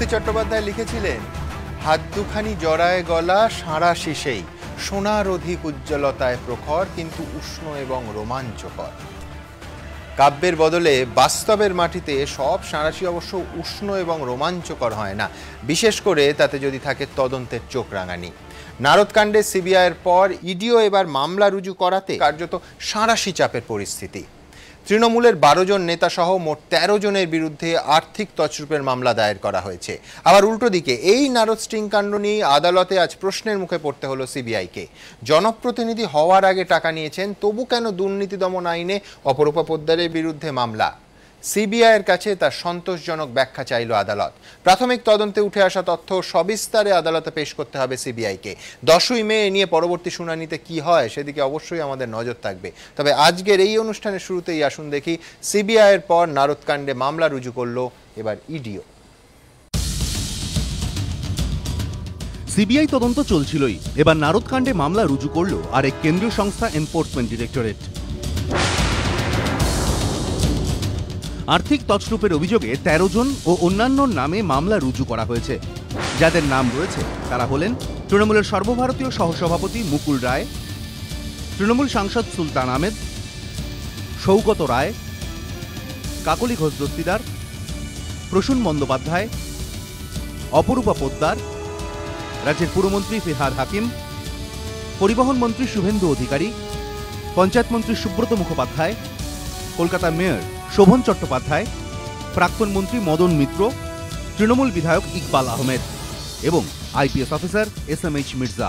মুক্তি চট্টোপাধ্যায় লিখেছিলেন, হাত দুখানি জড়ায় গলা সাঁড়া শিশেই, সোনার অধিক উজ্জ্বলতায় প্রখর, কিন্তু উষ্ণ এবং রোমাঞ্চকর। কাব্যের বদলে বাস্তবের মাটিতে সব সাঁড়াশি অবশ্য উষ্ণ এবং রোমাঞ্চকর হয় না, বিশেষ করে তাতে যদি থাকে তদন্তের চোখ রাঙানি। নারদকাণ্ডে সিবিআইয়ের পর ইডিও এবার মামলা রুজু করাতে কার্যত সাঁড়াশি চাপের পরিস্থিতি। তৃণমূলের 12 জন নেতা সহ মোট 13 জনের বিরুদ্ধে আর্থিক তছরূপের মামলা দায়ের করা হয়েছে। আবার উল্টো দিকে এই নারদ স্টিং কাণ্ড নিয়ে আদালতে আজ প্রশ্নের মুখে পড়তে হলো সিবিআইকে। জনপ্রতিনিধি হওয়ার আগে টাকা নিয়েছেন, তবু কেন দুর্নীতি দমন আইনে অপরূপা পোদ্দারের বিরুদ্ধে মামলা? সিবিআইয়ের কাছে তার সন্তোষজনক ব্যাখ্যা চাইল আদালত। প্রাথমিক তদন্তে উঠে আসা তথ্য সবিস্তারে আদালতে পেশ করতে হবে সিবিআইকে। 10ই মে এ নিয়ে পরবর্তী শুনানিতে কি হয় সেদিকে অবশ্যই আমাদের নজর থাকবে। তবে আজকের এই অনুষ্ঠানের শুরুতেই আসুন দেখি সিবিআইয়ের পর নারদকাণ্ডে মামলা রুজু করল এবার ইডিও। সিবিআই তদন্ত চলছিলই, এবার নারদকাণ্ডে মামলা রুজু করল আরেক কেন্দ্রীয় সংস্থা এনফোর্সমেন্ট ডিরেক্টরেট। আর্থিক তছরূপের অভিযোগে 13 জন ও অন্যান্য নামে মামলা রুজু করা হয়েছে। যাদের নাম রয়েছে তারা হলেন তৃণমূলের সর্বভারতীয় সহসভাপতি মুকুল রায়, তৃণমূল সাংসদ সুলতান আহমেদ, সৌগত রায়, কাকলি ঘোষ দস্তিদার, প্রসূন বন্দ্যোপাধ্যায়, অপরূপা পোদ্দার, রাজ্যের পুরমন্ত্রী ফিরহাদ হাকিম, পরিবহন মন্ত্রী শুভেন্দু অধিকারী, পঞ্চায়েত মন্ত্রী সুব্রত মুখোপাধ্যায়, কলকাতা মেয়র শোভন চট্টোপাধ্যায়, প্রাক্তন মন্ত্রী মদন মিত্র, তৃণমূল বিধায়ক ইকবাল আহমেদ এবং IPS officer SMH Mirza.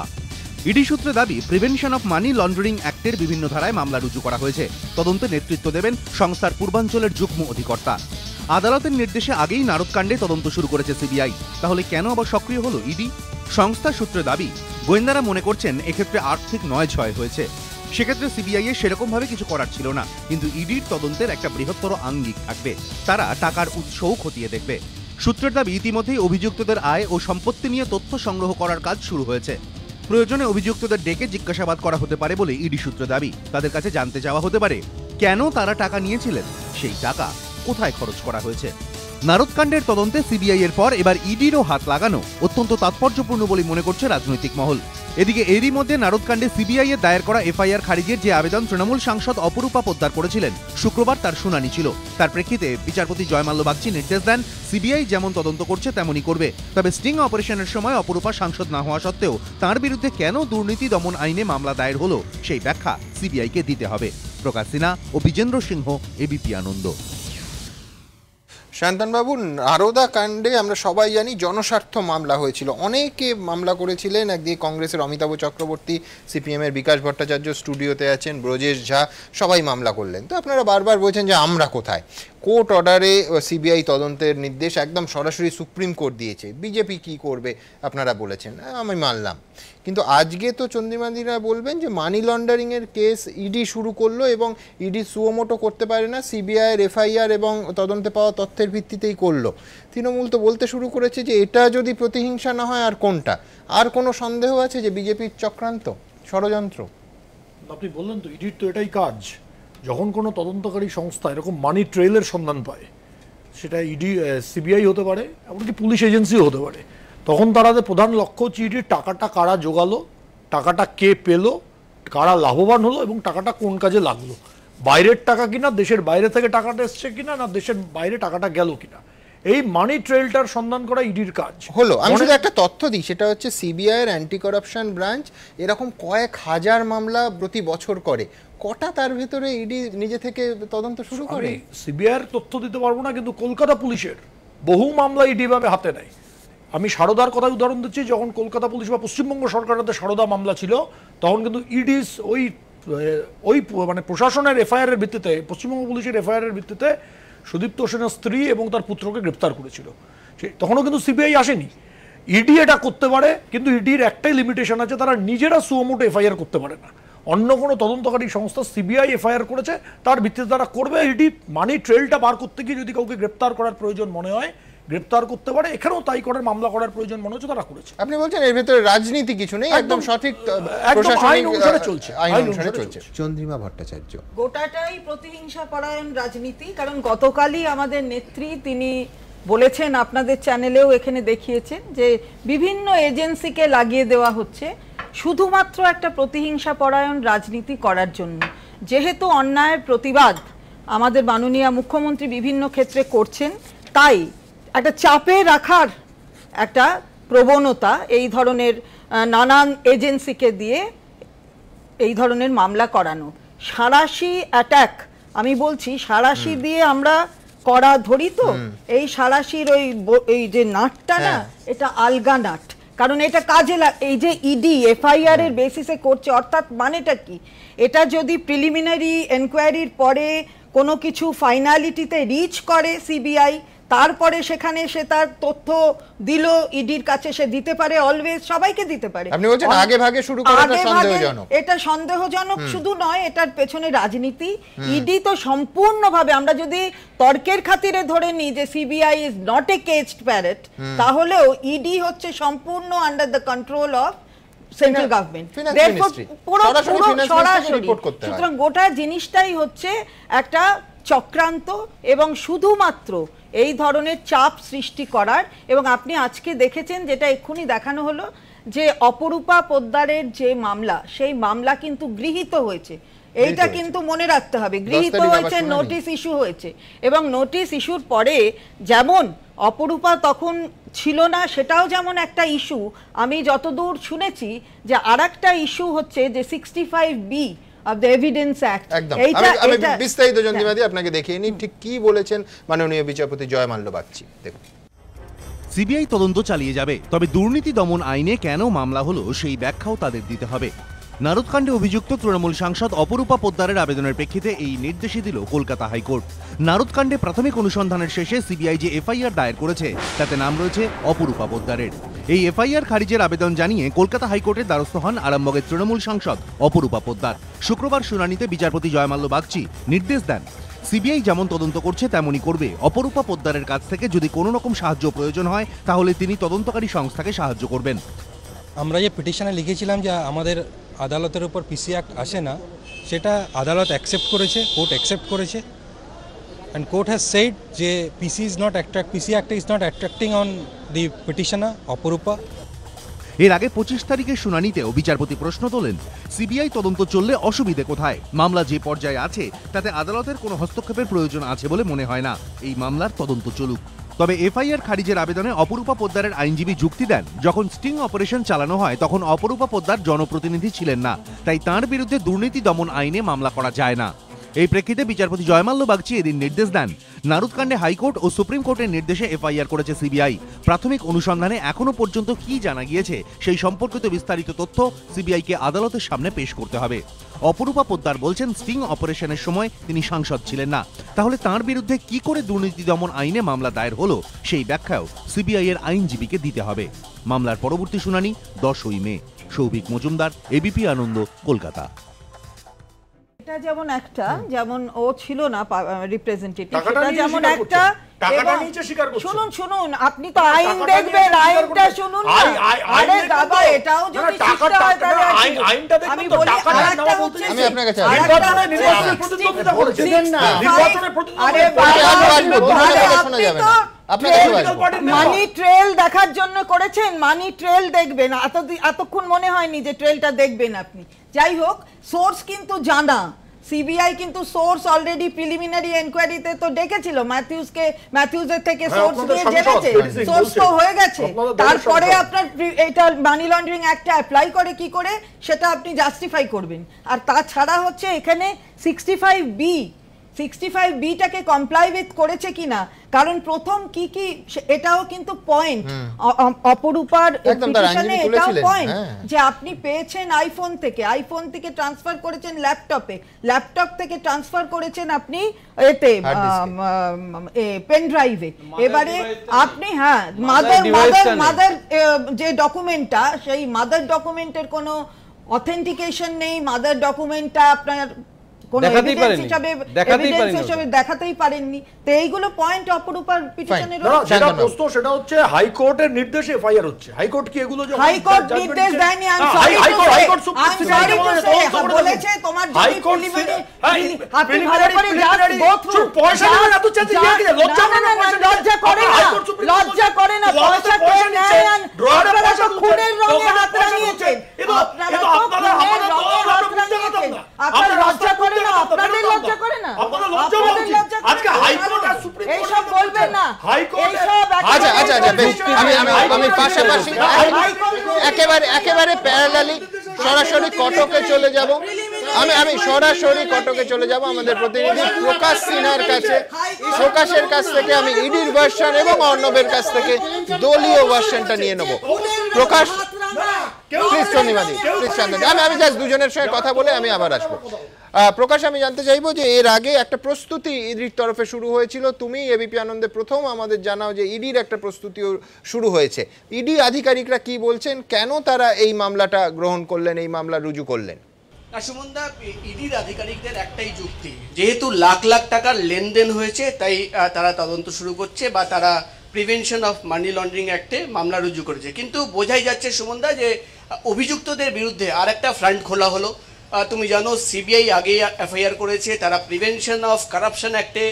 ED সূত্রে দাবি, প্রিভেনশন অফ মানি লন্ডারিং অ্যাক্টের বিভিন্ন ধারায় মামলা রুজু করা হয়েছে। তদন্তে নেতৃত্ব দেবেন সংস্থার পূর্বাঞ্চলের যুগ্ম অধিকর্তা। আদালতের নির্দেশে আগেই নারদকাণ্ডে তদন্ত শুরু করেছে সিবিআই। তাহলে কেন আবার সক্রিয় হলো ইডি? সংস্থা সূত্রে দাবি, গোয়েন্দারা মনে করছেন এক্ষেত্রে আর্থিক নয়-ছয় হয়েছে। সেক্ষেত্রে সিবিআই এর সেরকম ভাবে কিছু করার ছিল না, কিন্তু ইডির তদন্তের একটা বৃহত্তর আঙ্গিক থাকবে। তারা টাকার উৎসও খতিয়ে দেখবে। সূত্রের দাবি, ইতিমধ্যেই অভিযুক্তদের আয় ও সম্পত্তি নিয়ে তথ্য সংগ্রহ করার কাজ শুরু হয়েছে। প্রয়োজনে অভিযুক্তদের ডেকে জিজ্ঞাসাবাদ করা হতে পারে বলে ইডি সূত্রে দাবি। তাদের কাছে জানতে চাওয়া হতে পারে কেন তারা টাকা নিয়েছিলেন, সেই টাকা কোথায় খরচ করা হয়েছে। নারদকাণ্ডের তদন্তে সিবিআই এর পর এবার ইডিরও হাত লাগানো অত্যন্ত তাৎপর্যপূর্ণ বলে মনে করছে রাজনৈতিক মহল। এদিকে এরই মধ্যে নারদকাণ্ডে সিবিআই এর দায়ের করা এফআইআর খারিজের যে আবেদন তৃণমূল সাংসদ অপরূপা পোদ্দার করেছিলেন, শুক্রবার তার শুনানি ছিল। তার প্রেক্ষিতে বিচারপতি জয়মাল্য বাগচি নির্দেশ দেন, সিবিআই যেমন তদন্ত করছে তেমনই করবে। তবে স্টিং অপারেশনের সময় অপরূপা সাংসদ না হওয়া সত্ত্বেও তাঁর বিরুদ্ধে কেন দুর্নীতি দমন আইনে মামলা দায়ের হলো সেই ব্যাখ্যা সিবিআইকে দিতে হবে। প্রকাশ সিনহা ও বিজেন্দ্র সিংহ, এবিপি আনন্দ। শান্তনবাবু, নারদা কাণ্ডে আমরা সবাই জানি জনস্বার্থ মামলা হয়েছিল, অনেকে মামলা করেছিলেন। একদিকে কংগ্রেসের অমিতাভ চক্রবর্তী, সিপিএম এর বিকাশ ভট্টাচার্য স্টুডিওতে আছেন, ব্রজেশ ঝা, সবাই মামলা করলেন। তো আপনারা বারবার বলছেন যে আমরা কোথায়? কোর্ট অর্ডারে সিবিআই তদন্তের নির্দেশ একদম সরাসরি সুপ্রিম কোর্ট দিয়েছে। বিজেপি কি করবে আপনারা বলেছেন, আমি মানলাম। কিন্তু আজকে তো চন্দ্রিমাদিরা বলবেন যে মানি লন্ডারিংয়ের কেস ইডি শুরু করলো এবং ইডি সুমোটো করতে পারে না, সিবিআইয়ের এফআইআর এবং তদন্তে পাওয়া তথ্যের ভিত্তিতেই করলো। তৃণমূল তো বলতে শুরু করেছে যে এটা যদি প্রতিহিংসা না হয় আর কোনটা? আর কোনো সন্দেহ আছে যে বিজেপির চক্রান্ত, ষড়যন্ত্র? আপনি বললেন তো, ইডির তো এটাই কাজ। যখন কোনো তদন্তকারী সংস্থা এরকম মানি ট্রেইলের সন্ধান পায়, সেটা ইডি, সিবিআই হতে পারে, এমনকি পুলিশ এজেন্সিও হতে পারে, তখন তাদের প্রধান লক্ষ্য হচ্ছে ইডির টাকাটা কারা জোগালো, টাকাটা কে পেলো, কারা লাভবান হলো এবং টাকাটা কোন কাজে লাগলো। বাইরের টাকা কিনা, দেশের বাইরে থেকে টাকাটা এসছে কিনা, না দেশের বাইরে টাকাটা গেল কিনা, এই মানি ট্রেইলটার সন্ধান করা ইডির কাজ হলো। আমি শুধু একটা তথ্য দিই, সেটা হচ্ছে সিবিআইয়ের অ্যান্টি করাপশন ব্রাঞ্চ এরকম কয়েক হাজার মামলা প্রতি বছর করে। কটা তার ভিতরে ইডি নিজে থেকে তদন্ত শুরু করে? সিবিআইয়ের তথ্য দিতে পারবো না, কিন্তু কলকাতা পুলিশের বহু মামলা ইডি ভাবে হাতে নেয়। আমি সারদার কথা উদাহরণ দিচ্ছি, যখন কলকাতা পুলিশ বা পশ্চিমবঙ্গ সরকারের সারদা মামলা ছিল, তখন কিন্তু ইডিস ওই মানে প্রশাসনের এফআইআর এর ভিত্তিতে, পশ্চিমবঙ্গ পুলিশের এফআইআর এর ভিত্তিতে সুদীপ্ত সেনের স্ত্রী এবং তার পুত্রকে গ্রেপ্তার করেছিল। তখনও কিন্তু সিবিআই আসেনি। ইডি এটা করতে পারে, কিন্তু ইডির একটাই লিমিটেশন আছে, তারা নিজেরা সুমোটো এফআইআর করতে পারে না। অন্য কোনো তদন্তকারী সংস্থা সিবিআই এফআইআর করেছে, তার ভিত্তিতে তারা করবে। ইডি মানি ট্রেলটা বার করতে গিয়ে যদি কাউকে গ্রেপ্তার করার প্রয়োজন মনে হয়, গ্রেপ্তার করতে পারে। এখানেও তাই করার, মামলা করার প্রয়োজন মনে হচ্ছে, তারা করেছে। আপনি বলছেন এর ভিতরে রাজনীতি কিছু নেই, একদম সঠিক আইন অনুসারে চলছে, আইন অনুসারে চলছে। চন্দ্রিমা ভট্টাচার্য, গোটাটাই প্রতিহিংসা পরায়ণ রাজনীতি। কারণ গতকালই আমাদের নেত্রী, তিনি বলেছেন, আপনাদের চ্যানেলেও এখানে দেখিয়েছেন যে বিভিন্ন এজেন্সিকে লাগিয়ে দেওয়া হচ্ছে শুধুমাত্র একটা প্রতিহিংসা পরায়ণ রাজনীতি করার জন্য। যেহেতু অন্যায়ের প্রতিবাদ আমাদের মাননীয় মুখ্যমন্ত্রী বিভিন্ন ক্ষেত্রে করছেন, তাই একটা চাপে রাখার একটা প্রবণতা এই ধরনের নানান এজেন্সিকে দিয়ে এই ধরনের মামলা করানো। সাঁড়াশি অ্যাটাক, আমি বলছি সাঁড়াশি দিয়ে আমরা করা ধরি তো, এই সাঁড়াশির ওই যে নাটটা না, এটা আলগা নাট। কারণ এটা কাজে এই যে ইডি এফআইআর এর বেসিসে করছে, অর্থাৎ মানেটা কি, এটা যদি প্রিলিমিনারি এনকোয়ারির পরে কোনো কিছু ফাইনালিটিতে রিচ করে সিবিআই, তারপরে সেখানে সে তার তথ্য দিল ইডির কাছে, সে দিতে পারে, অলওয়েজ সবাইকে দিতে পারে। আপনি বলছেন আগে ভাগে শুরু করাটা সন্দেহজনক। এটা সন্দেহজনক শুধু নয়, এটার পেছনে রাজনীতি। ইডি তো সম্পূর্ণভাবে, আমরা যদি তর্কের খাতিরে ধরে নিই যে CBI is not a caged parrot, তাহলেও ইডি হচ্ছে সম্পূর্ণ under the control of central government. সুতরাং গোটা জিনিসটাই হচ্ছে একটা চক্রান্ত এবং শুধুমাত্র এই ধরনের চাপ সৃষ্টি করার। এবং আপনি আজকে দেখেছেন, যেটা এক্ষুনি দেখানো হলো, যে অপরূপা পোদ্দারের যে মামলা, সেই মামলা কিন্তু গৃহীত হয়েছে। এইটা কিন্তু মনে রাখতে হবে, গৃহীত হয়েছে, নোটিশ ইস্যু হয়েছে। এবং নোটিশ ইস্যুর পরে যেমন অপরূপা তখন ছিল না, সেটাও যেমন একটা ইস্যু। আমি যতদূর শুনেছি যে আরেকটা ইস্যু হচ্ছে যে 65B of the Evidence Act। আমি বিস্তারিত জন্ডিমাদি আপনাকে দেখিয়ে নিই ঠিক কি বলেছেন মাননীয় বিচারপতি জয়মাল্য বাগচি। দেখুন, সিবিআই তদন্ত চালিয়ে যাবে, তবে দুর্নীতি দমন আইনে কেন মামলা হলো সেই ব্যাখ্যাও তাদের দিতে হবে। নারদকাণ্ডে অভিযুক্ত তৃণমূল সাংসদ অপরূপা পোদ্দারের আবেদনের প্রেক্ষিতে এই নির্দেশই দিল কলকাতা হাইকোর্ট। নারদকাণ্ডে প্রাথমিক অনুসন্ধানের শেষে সিবিআই যে এফআইআর দায়ের করেছে তাতে নাম রয়েছে অপরূপা পোদ্দারের। এই এফআইআর খারিজের আবেদন জানিয়ে কলকাতা হাইকোর্টের দ্বারস্থ হন আরামবাগের তৃণমূল সাংসদ অপরূপা পোদ্দার। শুক্রবার শুনানিতে বিচারপতি জয়মাল্য বাগচি নির্দেশ দেন, সিবিআই যেমন তদন্ত করছে তেমনই করবে। অপরূপা পোদ্দারের কাছ থেকে যদি কোনো রকম সাহায্য প্রয়োজন হয় তাহলে তিনি তদন্তকারী সংস্থাকে সাহায্য করবেন। আমরা যে পিটিশনে লিখেছিলাম যে আমাদের আদালতের উপর পিসি অ্যাক্ট আসে না, সেটা আদালত অ্যাকসেপ্ট করেছে, কোর্ট অ্যাকসেপ্ট করেছে। অ্যান্ড কোর্ট হ্যাজ সেড যে PC act is not attracting on the petitioner Aparupa. এর আগে 25 তারিখের শুনানিতেও বিচারপতি প্রশ্ন তোলেন, সিবিআই তদন্ত চললে অসুবিধে কোথায়? মামলা যে পর্যায়ে আছে তাতে আদালতের কোনো হস্তক্ষেপের প্রয়োজন আছে বলে মনে হয় না, এই মামলার তদন্ত চলুক। তবে এফআইআর খারিজের আবেদনে অপরূপা পোদ্দারের আইনজীবী যুক্তি দেন, যখন স্টিং অপারেশন চালানো হয় তখন অপরূপা পোদ্দার জনপ্রতিনিধি ছিলেন না, তাই তাঁর বিরুদ্ধে দুর্নীতি দমন আইনে মামলা করা যায় না। এই প্রেক্ষিতে বিচারপতি জয়মাল্য বাগচি এদিন নির্দেশ দেন, নারদকাণ্ডে হাইকোর্ট ও সুপ্রিম কোর্টের নির্দেশে এফআইআর করেছে সিবিআই। প্রাথমিক অনুসন্ধানে এখনো পর্যন্ত কি জানা গিয়েছে সেই সম্পর্কিত বিস্তারিত তথ্য সিবিআইকে আদালতের সামনে পেশ করতে হবে। অপরূপা পোদ্দার বলছেন, স্টিং অপারেশনের সময় তিনি সাংসদ ছিলেন না, তাহলে তাঁর বিরুদ্ধে কি করে দুর্নীতি দমন আইনে মামলা দায়ের হলো সেই ব্যাখ্যাও সিবিআই এর আইনজীবীকে দিতে হবে। মামলার পরবর্তী শুনানি 10ই মে। সৌভিক মজুমদার, এবিপি আনন্দ, কলকাতা। এটা যেমন একটা, যেমন ও ছিল না রিপ্রেজেন্টেটিভ, সেটা যেমন একটা। শুনুন শুনুন, আপনি তো আইন দেখবেন, আইনটা শুনুন না। আরে বাবা, এটাও যদি শিখতে হয় তাহলে আমি বলি, আরেকটা হচ্ছে আমি আপনার কাছে আরে মানি ট্রেল দেখার জন্য করেছেন, মানি ট্রেল দেখবেন, এতক্ষণ মনে হয়নি যে ট্রেলটা দেখবেন আপনি। যাই হোক, সোর্স কিন্তু জানা, সিবিআই কিন্তু সোর্স অলরেডি প্রিলিমিনারি এনকোয়ারিতে তো ডেকেছিল, ম্যাথিউজের থেকে সোর্স দিয়ে জেনেছে, সোর্স তো হয়ে গেছে। তারপরে আপনার এটা মানি লন্ডারিং অ্যাক্টে অ্যাপ্লাই করে কি করে সেটা আপনি জাস্টিফাই করবেন। আর তাছাড়া হচ্ছে এখানে 65Bটাকে কমপ্লাই উইথ করেছে কিনা, কারণ প্রথম কি এটাও কিন্তু পয়েন্ট, অপরূপার পিটিশনে এটাও পয়েন্ট যে আপনি পেয়েছেন আইফোন থেকে ট্রান্সফার করেছেন ল্যাপটপ থেকে ট্রান্সফার করেছেন আপনি এতে পেন ড্রাইভে। এবারে আপনি মাদার যে ডকুমেন্টটা, সেই মাদার ডকুমেন্টের কোনো অথেন্টিকেশন নেই, মাদার ডকুমেন্টটা আপনার কোনো দেখাতেই এভিডেন্স পারেনি, হিসাবে দেখাতেই এভিডেন্স পারেনি হিসাবে দেখাতেই পারেননি। তো এইগুলো পয়েন্ট অপরূপার পিটিশনের না, যেটা প্রশ্ন সেটা হচ্ছে হাইকোর্টের নির্দেশে এফআইআর হচ্ছে। হাইকোর্ট কি এগুলো যখন হাইকোর্ট judgment নির্দেশ দিচ্ছে- দেয়নি। আই এম হ্যাঁ, সরি হাইকোর্ট টু সে বলেছে তোমার যদি আপনি ভালো করে জাস্ট গো থ্রু পয়সা নেবেন এত চাইতে দিয়ে দিলে লজ্জা করে না, লজ্জা করে না, লজ্জা করে না, পয়সা কে নেয়? আপনারা তো খুনের রঙে হাত রাঙিয়েছেন, আপনারা তো খুনের রঙে হাত রাঙিয়েছেন। আপনারা লজ্জা করে না, আপনাদের লজ্জা করে না, আপনাদের লজ্জা করে না। আজকে হাইকোর্ট আর সুপ্রিম কোর্ট এইসব বলবেন না, হাইকোর্ট আচ্ছা আচ্ছা আচ্ছা বেশ, আমি পাশাপাশি একেবারে প্যারালালি সরাসরি কটকে চলে যাব। আমি সরাসরি কটকে চলে যাব আমাদের প্রতিনিধি প্রকাশ সিনহার কাছে। প্রকাশের কাছ থেকে আমি ইডির ভার্সন এবং অর্ণবের কাছ থেকে দলীয় ভার্সনটা নিয়ে নেব। প্রকাশ, প্লিজ চন্দ্রিমাদি, প্লিজ শান্ত। আমি জাস্ট দুজনের সঙ্গে কথা বলে আমি আবার আসবো। প্রকাশ, আমি জানতে চাইবো যে এর আগে একটা প্রস্তুতি ইডির তরফে শুরু হয়েছিল, তুমি এবিপি আনন্দে প্রথম আমাদের জানাও যে ইডির একটা প্রস্তুতিও শুরু হয়েছে। ইডি আধিকারিকরা কি বলছেন, কেন তারা এই মামলাটা গ্রহণ করলেন, এই মামলা রুজু করলেন? সুমনদা, ইডির আধিকারিকদের একটাই যুক্তি, যেহেতু লাখ লাখ টাকার লেনদেন হয়েছে তাই তারা তদন্ত শুরু করছে বা তারা প্রিভেনশন অফ মানি লন্ডারিং অ্যাক্টে মামলা রুজু করেছে। কিন্তু বোঝাই যাচ্ছে সুমনদা যে অভিযুক্তদের বিরুদ্ধে আর একটা ফ্রন্ট খোলা হলো। তুমি জানো সিবিআই আগে এফআইআর করেছে, তারা প্রিভেনশন অফ কারাপশন অ্যাক্টে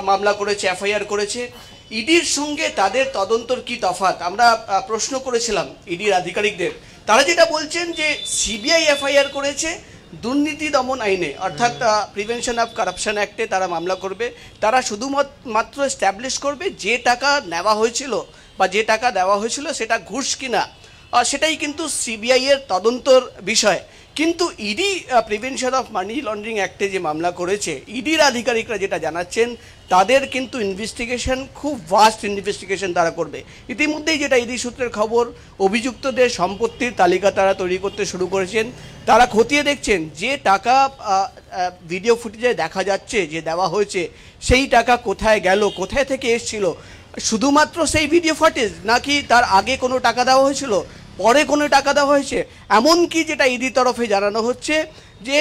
মামলা করেছে, এফআইআর করেছে। ইডির সঙ্গে তাদের তদন্তর কি তফাৎ আমরা প্রশ্ন করেছিলাম ইডির আধিকারিকদের। তারা যেটা বলছেন যে সিবিআই এফআইআর করেছে দুর্নীতি দমন আইনে, অর্থাৎ প্রিভেনশন অফ কারাপশন অ্যাক্টে তারা মামলা করবে। তারা শুধুমাত্র এস্টাবলিশ করবে যে টাকা নেওয়া হয়েছিল বা যে টাকা দেওয়া হয়েছিল সেটা ঘুষ কিনা, সেটাই কিন্তু সিবিআই এর তদন্তর বিষয়। কিন্তু ED prevention of money laundering অ্যাক্টে যে মামলা করেছে, ইডির আধিকারিকরা যেটা জানাচ্ছেন তাদের কিন্তু ইনভেস্টিগেশন খুব ভাস্ট ইনভেস্টিগেশন তারা করবে। ইতিমধ্যেই যেটা ইডি সূত্রের খবর, অভিযুক্তদের সম্পত্তির তালিকা তারা তৈরি করতে শুরু করেছেন। তারা খতিয়ে দেখছেন যে টাকা ভিডিও ফুটেজে দেখা যাচ্ছে যে দেওয়া হয়েছে, সেই টাকা কোথায় গেল, কোথায় থেকে এসেছিল, শুধুমাত্র সেই ভিডিও ফুটেজ নাকি তার আগে কোনো টাকা দেওয়া হয়েছিল, পরে কোনো টাকা দেওয়া হয়েছে। এমনকি যেটা ইডির তরফে জানানো হচ্ছে যে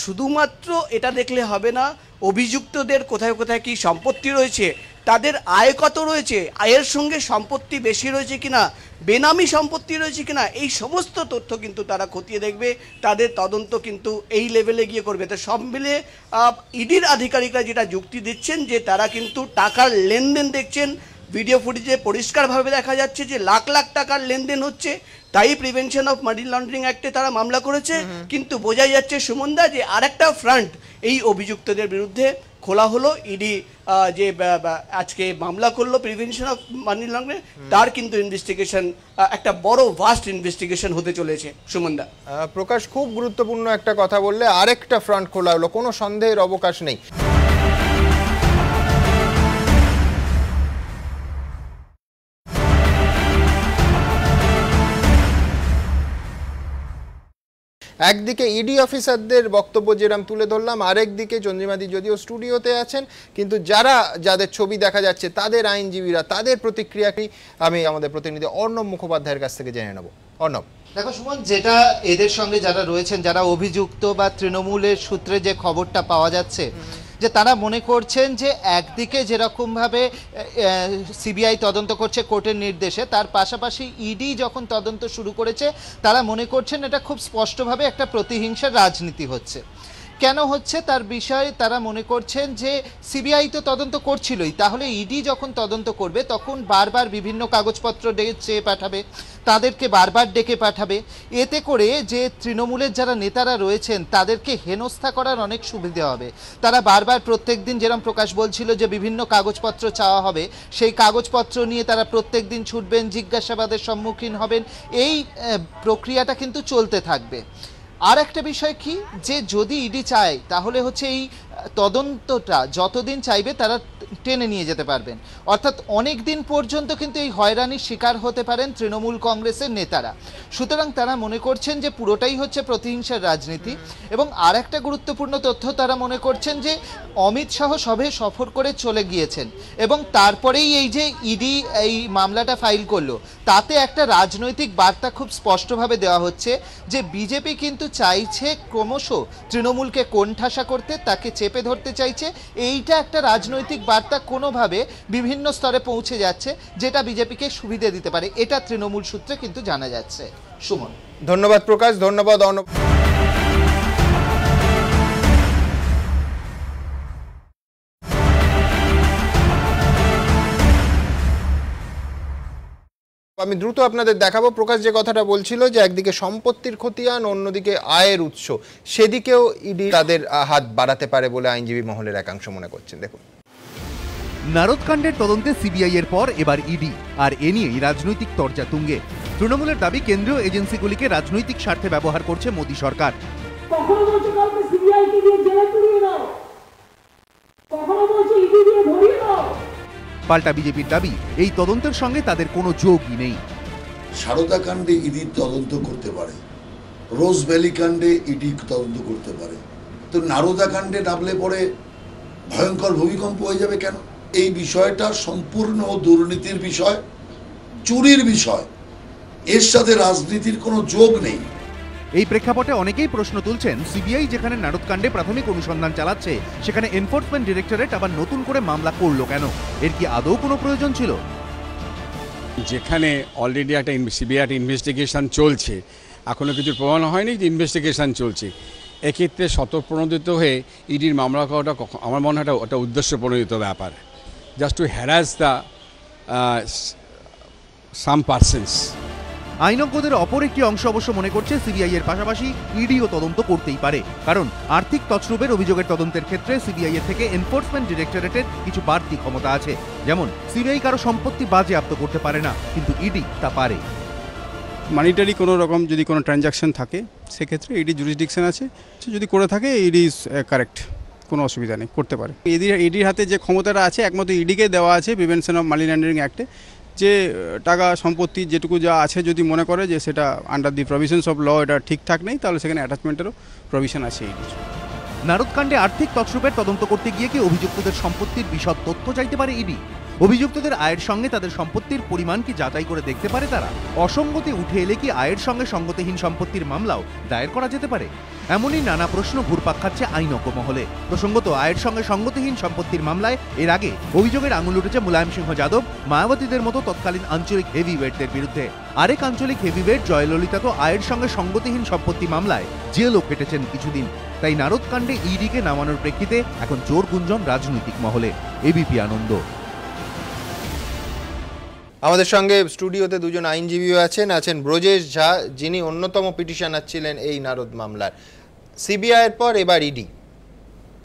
শুধুমাত্র এটা দেখলে হবে না, অভিযুক্তদের কোথায় কোথায় কি সম্পত্তি রয়েছে, তাদের আয় কত রয়েছে, আয়ের সঙ্গে সম্পত্তি বেশি রয়েছে কিনা, বেনামি সম্পত্তি রয়েছে কিনা, এই সমস্ত তথ্য কিন্তু তারা খতিয়ে দেখবে। তাদের তদন্ত কিন্তু এই লেভেলে গিয়ে করবে। তো সব মিলে ইডির আধিকারিকরা যেটা যুক্তি দিচ্ছেন যে তারা কিন্তু টাকার লেনদেন দেখছেন, ভিডিও ফুটেজে পরিষ্কারভাবে দেখা যাচ্ছে যে লাখ লাখ টাকার লেনদেন হচ্ছে, তাই প্রিভেনশন অফ মানি লন্ডারিং অ্যাক্টে তারা মামলা করেছে। কিন্তু বোঝাই যাচ্ছে সুমনদা যে আরেকটা ফ্রন্ট এই অভিযুক্তদের বিরুদ্ধে খোলা হলো। ইডি যে আজকে মামলা করলো প্রিভেনশন অফ মানি লন্ডারিং, তার কিন্তু ইনভেস্টিগেশন একটা বড় ভাস্ট ইনভেস্টিগেশন হতে চলেছে সুমনদা। প্রকাশ, খুব গুরুত্বপূর্ণ একটা কথা বললে, আরেকটা ফ্রন্ট খোলা হলো, কোনো সন্দেহের অবকাশ নেই। একদিকে ইডি অফিসারদের বক্তব্য যেরকম তুলে ধরলাম, আরেকদিকে চন্দ্রিমাদি যদিও স্টুডিওতে আছেন, কিন্তু যাদের ছবি দেখা যাচ্ছে তাদের আইনজীবীরা, তাদের প্রতিক্রিয়া কি আমি আমাদের প্রতিনিধি অর্ণব মুখোপাধ্যায়ের কাছ থেকে জেনে নেব। অর্ণব। দেখো সুমন, যেটা এদের সঙ্গে যারা রয়েছেন, যারা অভিযুক্ত বা তৃণমূলের সূত্রে যে খবরটা পাওয়া যাচ্ছে, যে তারা মনে করছেন যে একদিকে যেরকমভাবে সিবিআই তদন্ত করছে কোর্টের নির্দেশে, তার পাশাপাশি ইডি যখন তদন্ত শুরু করেছে তারা মনে করছেন এটা খুব স্পষ্টভাবে একটা প্রতিহিংসার রাজনীতি হচ্ছে। কেন হচ্ছে তার বিষয়ে তারা মনে করছেন যে সিবিআই তো তদন্ত করছিলই, তাহলে ইডি যখন তদন্ত করবে তখন বারবার বিভিন্ন কাগজপত্র চেয়ে পাঠাবে, তাদেরকে বারবার ডেকে পাঠাবে। এতে করে যে তৃণমূলের যারা নেতারা রয়েছেন তাদেরকে হেনস্থা করার অনেক সুবিধা হবে। তারা বারবার প্রত্যেক দিন, যেরকম প্রকাশ বলছিল যে বিভিন্ন কাগজপত্র চাওয়া হবে, সেই কাগজপত্র নিয়ে তারা প্রত্যেক দিন ছুটবেন, জিজ্ঞাসাবাদের সম্মুখীন হবেন। এই প্রক্রিয়াটা কিন্তু চলতে থাকবে। আর একটা বিষয় কি, যে যদি ইডি চায় তাহলে হচ্ছে এই তদন্তটা যতদিন চাইবে তারা টেনে নিয়ে যেতে পারবেন। অর্থাৎ অনেক দিন পর্যন্ত কিন্তু এই হয়রানির শিকার হতে পারেন তৃণমূল কংগ্রেসের নেতারা। সুতরাং তারা মনে করছেন যে পুরোটাই হচ্ছে প্রতিহিংসার রাজনীতি। এবং আর একটা গুরুত্বপূর্ণ তথ্য তারা মনে করছেন যে অমিত শাহ সবে সফর করে চলে গিয়েছেন এবং তারপরেই এই যে ইডি এই মামলাটা ফাইল করলো, তাতে একটা রাজনৈতিক বার্তা খুব স্পষ্টভাবে দেওয়া হচ্ছে যে বিজেপি কিন্তু চাইছে ক্রমশ তৃণমূলকে কোণঠাসা করতে, তাকে চেপে ধরতে চাইছে। এইটা একটা রাজনৈতিক বার্তা কোনোভাবে বিভিন্ন স্তরে পৌঁছে যাচ্ছে, যেটা বিজেপিকে সুবিধা দিতে পারে। এটা তৃণমূল সূত্রে কিন্তু জানা যাচ্ছে। সুমন, ধন্যবাদ প্রকাশ, ধন্যবাদ অর্ণব। আমি দ্রুত আপনাদের দেখাবো প্রকাশ যে কথাটা বলছিল যে একদিকে সম্পত্তির খতিয়ান, অন্যদিকে আয়ের উৎস, সেদিকেও ইডি তাদের হাত বাড়াতে পারে বলে আইনজীবী মহলের একাংশ মনে করছেন। দেখুন, নারদকাণ্ডের তদন্তে সিবিআই এর পর এবার ইডি, আর এ নিয়েই রাজনৈতিক তরজা তুঙ্গে। তৃণমূলের দাবি কেন্দ্রীয় এজেন্সিগুলিকে রাজনৈতিক স্বার্থে ব্যবহার করছে মোদী সরকার। কখনো বলছে কাউকে সিবিআইকে দিয়ে জেলে পুরিয়ে দাও, কখনো বলছে ইডি দিয়ে ধরিয়ে দাও। পাল্টা বিজেপির দাবি এই তদন্তের সঙ্গে তাদের কোনো যোগই নেই। সারদা কাণ্ডে ইডি তদন্ত করতে পারে, রোজ ভ্যালি কাণ্ডে ইডি তদন্ত করতে পারে, তো নারদা কাণ্ডে নামলে পরে ভয়ঙ্কর ভূমিকম্প হয়ে যাবে কেন? এই বিষয়টা সম্পূর্ণ দুর্নীতির বিষয়, চুরির বিষয়, এর সাথে রাজনীতির কোনো যোগ নেই। এই প্রেক্ষাপটে অনেকেই প্রশ্ন তুলছেন, সিবিআই যেখানে নারদকাণ্ডে প্রাথমিক অনুসন্ধান চালাচ্ছে, সেখানে এনফোর্সমেন্ট ডিরেক্টরেট আবার নতুন করে মামলা করলো কেন? এর কি আদৌ কোনো প্রয়োজন ছিল? যেখানে অলরেডি একটা সিবিআই একটা ইনভেস্টিগেশন চলছে, এখনও কিছু প্রমাণ হয়নি, যে ইনভেস্টিগেশন চলছে, এক্ষেত্রে স্বতঃপ্রণোদিত হয়ে ইডির মামলা করাটা আমার মনে হয় একটা উদ্দেশ্য প্রণোদিত ব্যাপার, just to harass the some persons. আইনজ্ঞদের অপর একটি অংশ অবশ্য মনে করছে সিবিআই এর পাশাপাশি ইডিও তদন্ত করতেই পারে, কারণ আর্থিক তছরূপের অভিযোগের তদন্তের ক্ষেত্রে সিবিআই এর থেকে এনফোর্সমেন্ট ডিরেক্টরেটের কিছু বাড়তি ক্ষমতা আছে। যেমন সিবিআই কারো সম্পত্তি বাজেয়াপ্ত করতে পারে না, কিন্তু ইডি তা পারে। মানিটারি কোনো রকম যদি কোনো ট্রানজ্যাকশন থাকে, সেক্ষেত্রে ইডি জুরিসডিকশন আছে, যদি করে থাকে ইডি ইজ কারেক্ট, কোনো অসুবিধা নেই, করতে পারে। ইডির হাতে যে ক্ষমতাটা আছে একমাত্র ইডিকে দেওয়া আছে প্রিভেনশন অফ মানি লন্ডারিং অ্যাক্টে, যে টাকা সম্পত্তি যেটুকু যা আছে যদি মনে করে যে সেটা under the provisions of law এটা ঠিকঠাক নেই, তাহলে সেখানে অ্যাটাচমেন্টেরও প্রভিশন আছে ইডির। নারদকাণ্ডে আর্থিক তছরূপের তদন্ত করতে গিয়ে কি অভিযুক্তদের সম্পত্তির বিশদ তথ্য চাইতে পারে ইডি? অভিযুক্তদের আয়ের সঙ্গে তাদের সম্পত্তির পরিমাণ কি যাচাই করে দেখতে পারে তারা? অসঙ্গতি উঠে এলে কি আয়ের সঙ্গে সঙ্গতিহীন সম্পত্তির মামলাও দায়ের করা যেতে পারে? এমনই নানা প্রশ্ন ঘুরপাক খাচ্ছে আইনজ্ঞ মহলে। প্রসঙ্গত, আয়ের সঙ্গে সঙ্গতিহীন সম্পত্তির মামলায় এর আগে অভিযোগের আঙুল উঠেছে মুলায়ম সিংহ যাদব, মায়াবতীদের মতো তৎকালীন আঞ্চলিক হেভিওয়েটদের বিরুদ্ধে। আরেক আঞ্চলিক হেভিওয়েট জয়ললিতা তো আয়ের সঙ্গে সঙ্গতিহীন সম্পত্তি মামলায় জেলও কেটেছেন কিছুদিন। তাই নারদকাণ্ডে ইডিকে নামানোর প্রেক্ষিতে এখন জোর গুঞ্জন রাজনৈতিক মহলে। এবিপি আনন্দ। আমাদের সঙ্গে স্টুডিওতে দুজন আইনজীবীও আছেন ব্রজেশ ঝা, যিনি অন্যতম পিটিশনার ছিলেন এই নারদ মামলার। সিবিআই এর পর এবার ইডি,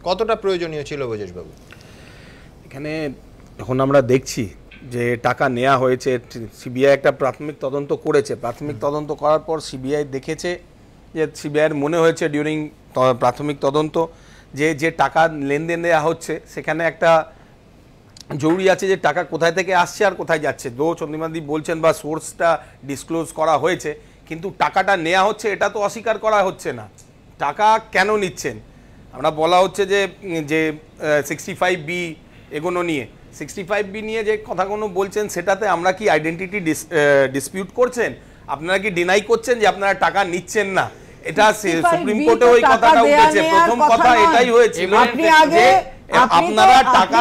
কতটা প্রয়োজনীয় ছিল ব্রজেশবাবু? এখানে এখন আমরা দেখছি যে টাকা নেওয়া হয়েছে, সিবিআই একটা প্রাথমিক তদন্ত করেছে, প্রাথমিক তদন্ত করার পর সিবিআই দেখেছে যে সিবিআইয়ের মনে হয়েছে ডিউরিং প্রাথমিক তদন্ত যে টাকা লেনদেন দেওয়া হচ্ছে সেখানে একটা জরুরি আছে যে টাকা কোথায় থেকে আসছে আর কোথায় যাচ্ছে। চন্দ্রিমাদি বলছেন বা সোর্সটা ডিসক্লোজ করা হয়েছে, কিন্তু টাকাটা নেওয়া হচ্ছে এটা তো অস্বীকার করা হচ্ছে না। টাকা কেন নিচ্ছেন? আমরা বলা হচ্ছে যে 65B এগুলো নিয়ে 65B নিয়ে যে কথাগুলো বলছেন সেটাতে আমরা কি আইডেন্টিটি ডিসপিউট করছেন? আপনারা কি ডিনাই করছেন যে আপনারা টাকা নিচ্ছেন না? এটা সুপ্রিম কোর্টে ওই কথাটা উঠেছে, প্রথম কথা এটাই হয়েছিল যে আপনারা টাকা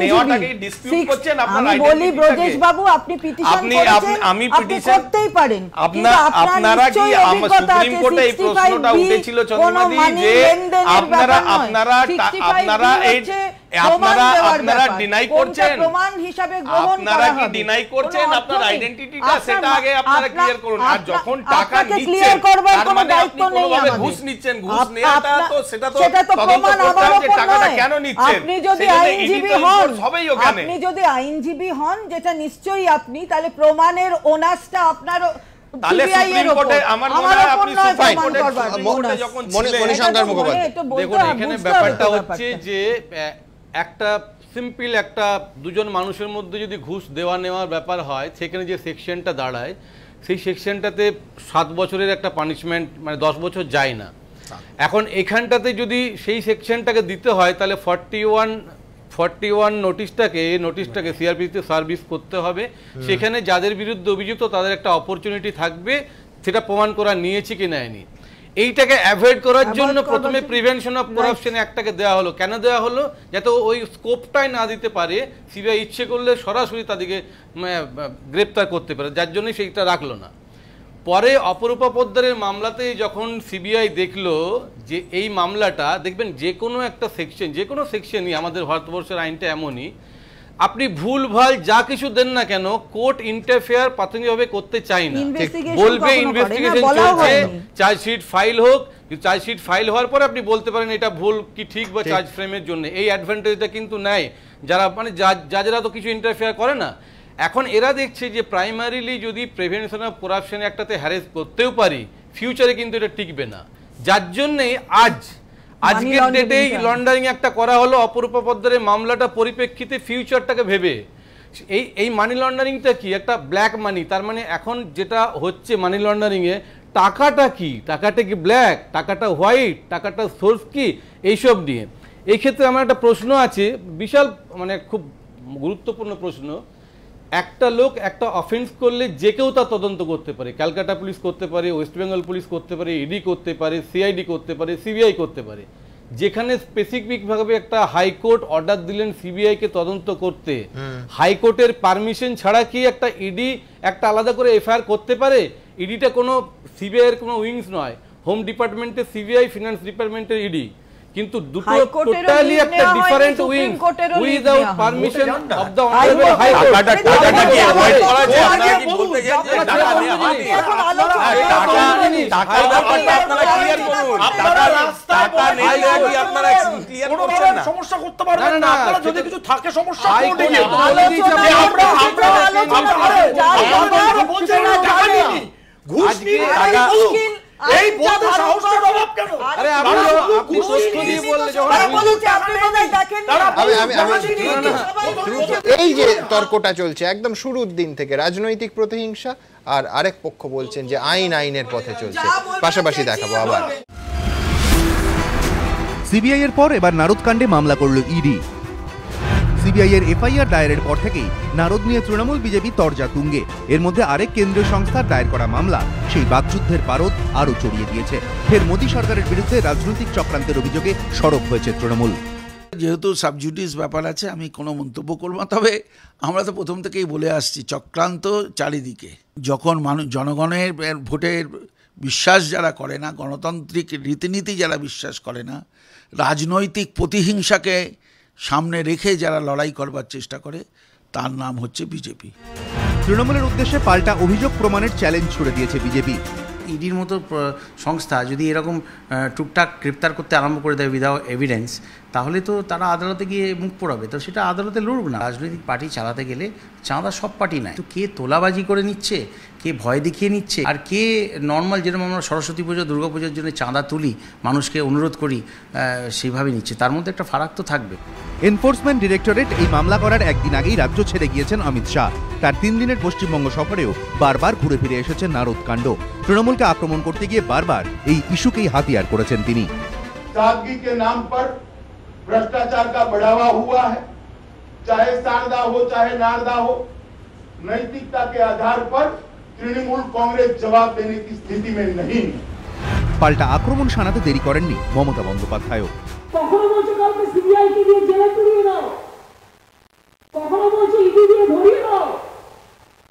নেওয়াটাকে ডিসপিউট করছেন। আমি বলি ব্রজেশ বাবু, আপনি পিটিশন করেছেন, আমি পিটিশন করতেই পারেন, আপনারা কি সুপ্রিম কোর্টে এই প্রশ্নটা উঠেছিল চন্দ্রমাদি যে আপনারা এই আপনারা ডিনাই করছেন, প্রমাণ হিসাবে গ্রহণ আপনারা কি ডিনাই করছেন আপনার আইডেন্টিটিটা, সেটা আগে আপনারা ক্লিয়ার করুন। আর যখন টাকা নিচ্ছেন তার মানে আপনি কোনোভাবে ঘুষ নিচ্ছেন, ঘুষ নেওয়াটা তো সেটা তো প্রমাণ আমার যে টাকাটা কেন নিচ্ছেন। আপনি যদি আইনজীবী হন, আপনি যদি আইনজীবী হন, যেটা নিশ্চয়ই আপনি, তাহলে প্রমাণের ওনাসটা আপনার তাহলে CBI সুপ্রিম এর কোর্টে ওপর। আমার মনে হয় আপনি আমার সুপ্রিম ওপর নয় কোর্টে প্রমাণ করবার। যখন মণিশঙ্কর মুখোপাধ্যায় দেখুন এখানে ব্যাপারটা হচ্ছে যে একটা সিম্পল একটা দুজন মানুষের মধ্যে যদি ঘুষ দেওয়া নেওয়ার ব্যাপার হয়, সেখানে যে সেকশনটা দাঁড়ায় সেই সেকশনটাতে 7 বছরের একটা পানিশমেন্ট মানে 10 বছর যায় না। এখন এখানটাতে যদি সেই সেকশনটাকে দিতে হয় তাহলে 41 নোটিশটাকে সিআরপিতে সার্ভিস করতে হবে। সেখানে যাদের বিরুদ্ধে অভিযুক্ত তাদের একটা অপরচুনিটি থাকবে সেটা প্রমাণ করা নিয়েছে কি নেয়নি। এইটাকে অ্যাভয়েড করার জন্য প্রথমে প্রিভেনশন অফ করাপশন অ্যাক্টটাকে দেওয়া হলো। কেন দেওয়া হলো? যাতে ওই স্কোপটাই না দিতে পারে, সিবিআই ইচ্ছে করলে সরাসরি তাদেরকে গ্রেপ্তার করতে পারে, যার জন্যই সেইটা রাখলো না। পরে অপরূপা পোদ্দারের মামলাতে যখন সিবিআই দেখলো যে এই মামলাটা, দেখবেন যে কোনো একটা সেকশন, যে কোনো সেকশনই আমাদের ভারতবর্ষের আইনটা এমনই, আপনি ভুল ভাল যা কিছু দেন না কেন কোর্ট ইন্টারফেয়ার প্রাথমিকভাবে করতে চাই না, বলবে ইনভেস্টিগেশন চলছে, চার্জশিট ফাইল হোক, চার্জশিট ফাইল হওয়ার পরে আপনি বলতে পারেন এটা ভুল কি ঠিক বা চার্জ ফ্রেমের জন্য। এই অ্যাডভান্টেজটা কিন্তু নেয় যারা মানে যারা তো কিছু ইন্টারফেয়ার করে না। এখন এরা দেখছে যে প্রাইমারিলি যদি প্রিভেনশন অফ করাপশন একটাতে হ্যারেস করতেও পারি, ফিউচারে কিন্তু এটা টিকবে না। যার জন্যে আজকের ডেটেই লন্ডারিং একটা করা হলো অপরূপা পোদ্দারের মামলাটা পরিপ্রেক্ষিতে ফিউচারটাকে ভেবে। এই মানি লন্ডারিংটা কি? একটা ব্ল্যাক মানি। তার মানে এখন যেটা হচ্ছে মানি লন্ডারিংয়ে, টাকাটা কি, টাকাটা কি ব্ল্যাক, টাকাটা হোয়াইট, টাকাটা সোর্স কি, এইসব নিয়ে। এই ক্ষেত্রে আমার একটা প্রশ্ন আছে, বিশাল মানে খুব গুরুত্বপূর্ণ প্রশ্ন। একটা লোক একটা অফেন্স করলে যে কেউ তা তদন্ত করতে পারে, ক্যালকাটা পুলিশ করতে পারে, ওয়েস্ট বেঙ্গল পুলিশ করতে পারে, ইডি করতে পারে, সিআইডি করতে পারে, সিবিআই করতে পারে। যেখানে স্পেসিফিকভাবে একটা হাইকোর্ট অর্ডার দিলেন সিবিআইকে তদন্ত করতে, হাইকোর্টের পারমিশন ছাড়া কি একটা ইডি একটা আলাদা করে এফআইআর করতে পারে? ইডিটা কোনো সিবিআইয়ের কোনো উইংস নয়, হোম ডিপার্টমেন্টের সিবিআই, ফিনান্স ডিপার্টমেন্টের ইডি, কিন্তু দুটো টোটালি একটা different wing without permission of the honourable high court. টাকাটা কি অ্যাভয়েড করা যায়? আপনারা কি বলতে চান যে টাকা নেওয়া হয়নি? টাকার ব্যাপারটা আপনারা ক্লিয়ার করুন। টাকা নিলে কি আপনারা ক্লিয়ার করছেন না? সমস্যা করতে পারবেন না। আপনারা যদি কিছু থাকে সমস্যা কোর্টে গিয়ে ঘুষ নিয়ে টাকা এই বলতে সাহসটা অভাব কেন? আরে আপনি প্রশ্ন দিয়ে বললে যখন এই যে তর্কটা চলছে একদম শুরুর দিন থেকে, রাজনৈতিক প্রতিহিংসা আর আরেক পক্ষ বলছেন যে আইনের পথে চলছে, পাশাপাশি দেখাবো আবার। সিবিআই এর পর এবার নারদ কাণ্ডে মামলা করল ইডি। সিবিআই এর এফআইআর দায়েরের পর থেকেই নারদ নিয়ে তৃণমূল বিজেপি তরজা তুঙ্গে। এর মধ্যে আরেক কেন্দ্রীয় সংস্থার দায়ের করা মামলা সেই বাকযুদ্ধের পারদ আরও চড়িয়ে দিয়েছে। ফের মোদী সরকারের বিরুদ্ধে রাজনৈতিক চক্রান্তের অভিযোগে সরব হয়েছে তৃণমূল। যেহেতু সাবজুডিস ব্যাপার আছে, আমি কোনো মন্তব্য করব না। তবে আমরা তো প্রথম থেকেই বলে আসছি, চক্রান্ত চারিদিকে। যখন জনগণের ভোটের বিশ্বাস যারা করে না, গণতান্ত্রিক রীতিনীতি যারা বিশ্বাস করে না, রাজনৈতিক প্রতিহিংসাকে সামনে রেখে যারা লড়াই করবার চেষ্টা করে, তার নাম হচ্ছে বিজেপি। তৃণমূলের উদ্দেশ্যে পাল্টা অভিযোগ প্রমাণের চ্যালেঞ্জ ছুড়ে দিয়েছে বিজেপি। ইডির মতো সংস্থা যদি এরকম টুকটাক গ্রেপ্তার করতে আরম্ভ করে দেয় উইদাউট এভিডেন্স, তাহলে তো তারা আদালতে গিয়ে মুখ পোড়াবে, তো সেটা আদালতে লড়ব না। রাজনৈতিক পার্টি চালাতে গেলে চাঁদা সব পার্টি নেয়, তো কে তোলাবাজি করে নিচ্ছে, কে ভয় দেখিয়ে নিচ্ছে, আর কে নর্মাল যেরকম আমরা সরস্বতী পুজো দুর্গা পুজোর জন্য চাঁদা তুলি, মানুষকে অনুরোধ করি, সেইভাবে নিচ্ছে, তার মধ্যে একটা ফারাক তো থাকবে। এনফোর্সমেন্ট ডিরেক্টরেট এই মামলা করার একদিন আগেই রাজ্য ছেড়ে গিয়েছেন অমিত শাহ। তার 3 দিনের পশ্চিমবঙ্গ সফরেও বারবার ঘুরে ফিরে এসেছে নারদ কাণ্ড। তৃণমূলকে আক্রমণ করতে গিয়ে বারবার এই ইস্যুকেই হাতিয়ার করেছেন তিনি। सादगी के नाम पर भ्रष्टाचार का बढ़ावा हुआ है, चाहे शारदा हो चाहे नारदा हो, नैतिकता के आधार पर तृणमूल कांग्रेस जवाब देने की स्थिति में नहीं। পাল্টা আক্রমণ শানাতে দেরি করেননি মমতা বন্দ্যোপাধ্যায়ও। কখনো বলছে কাউকে সিবিআই কে দিয়ে জেলে পুরিয়ে দাও, কখনো বলছে ইডি দিয়ে ধরিয়ে দাও,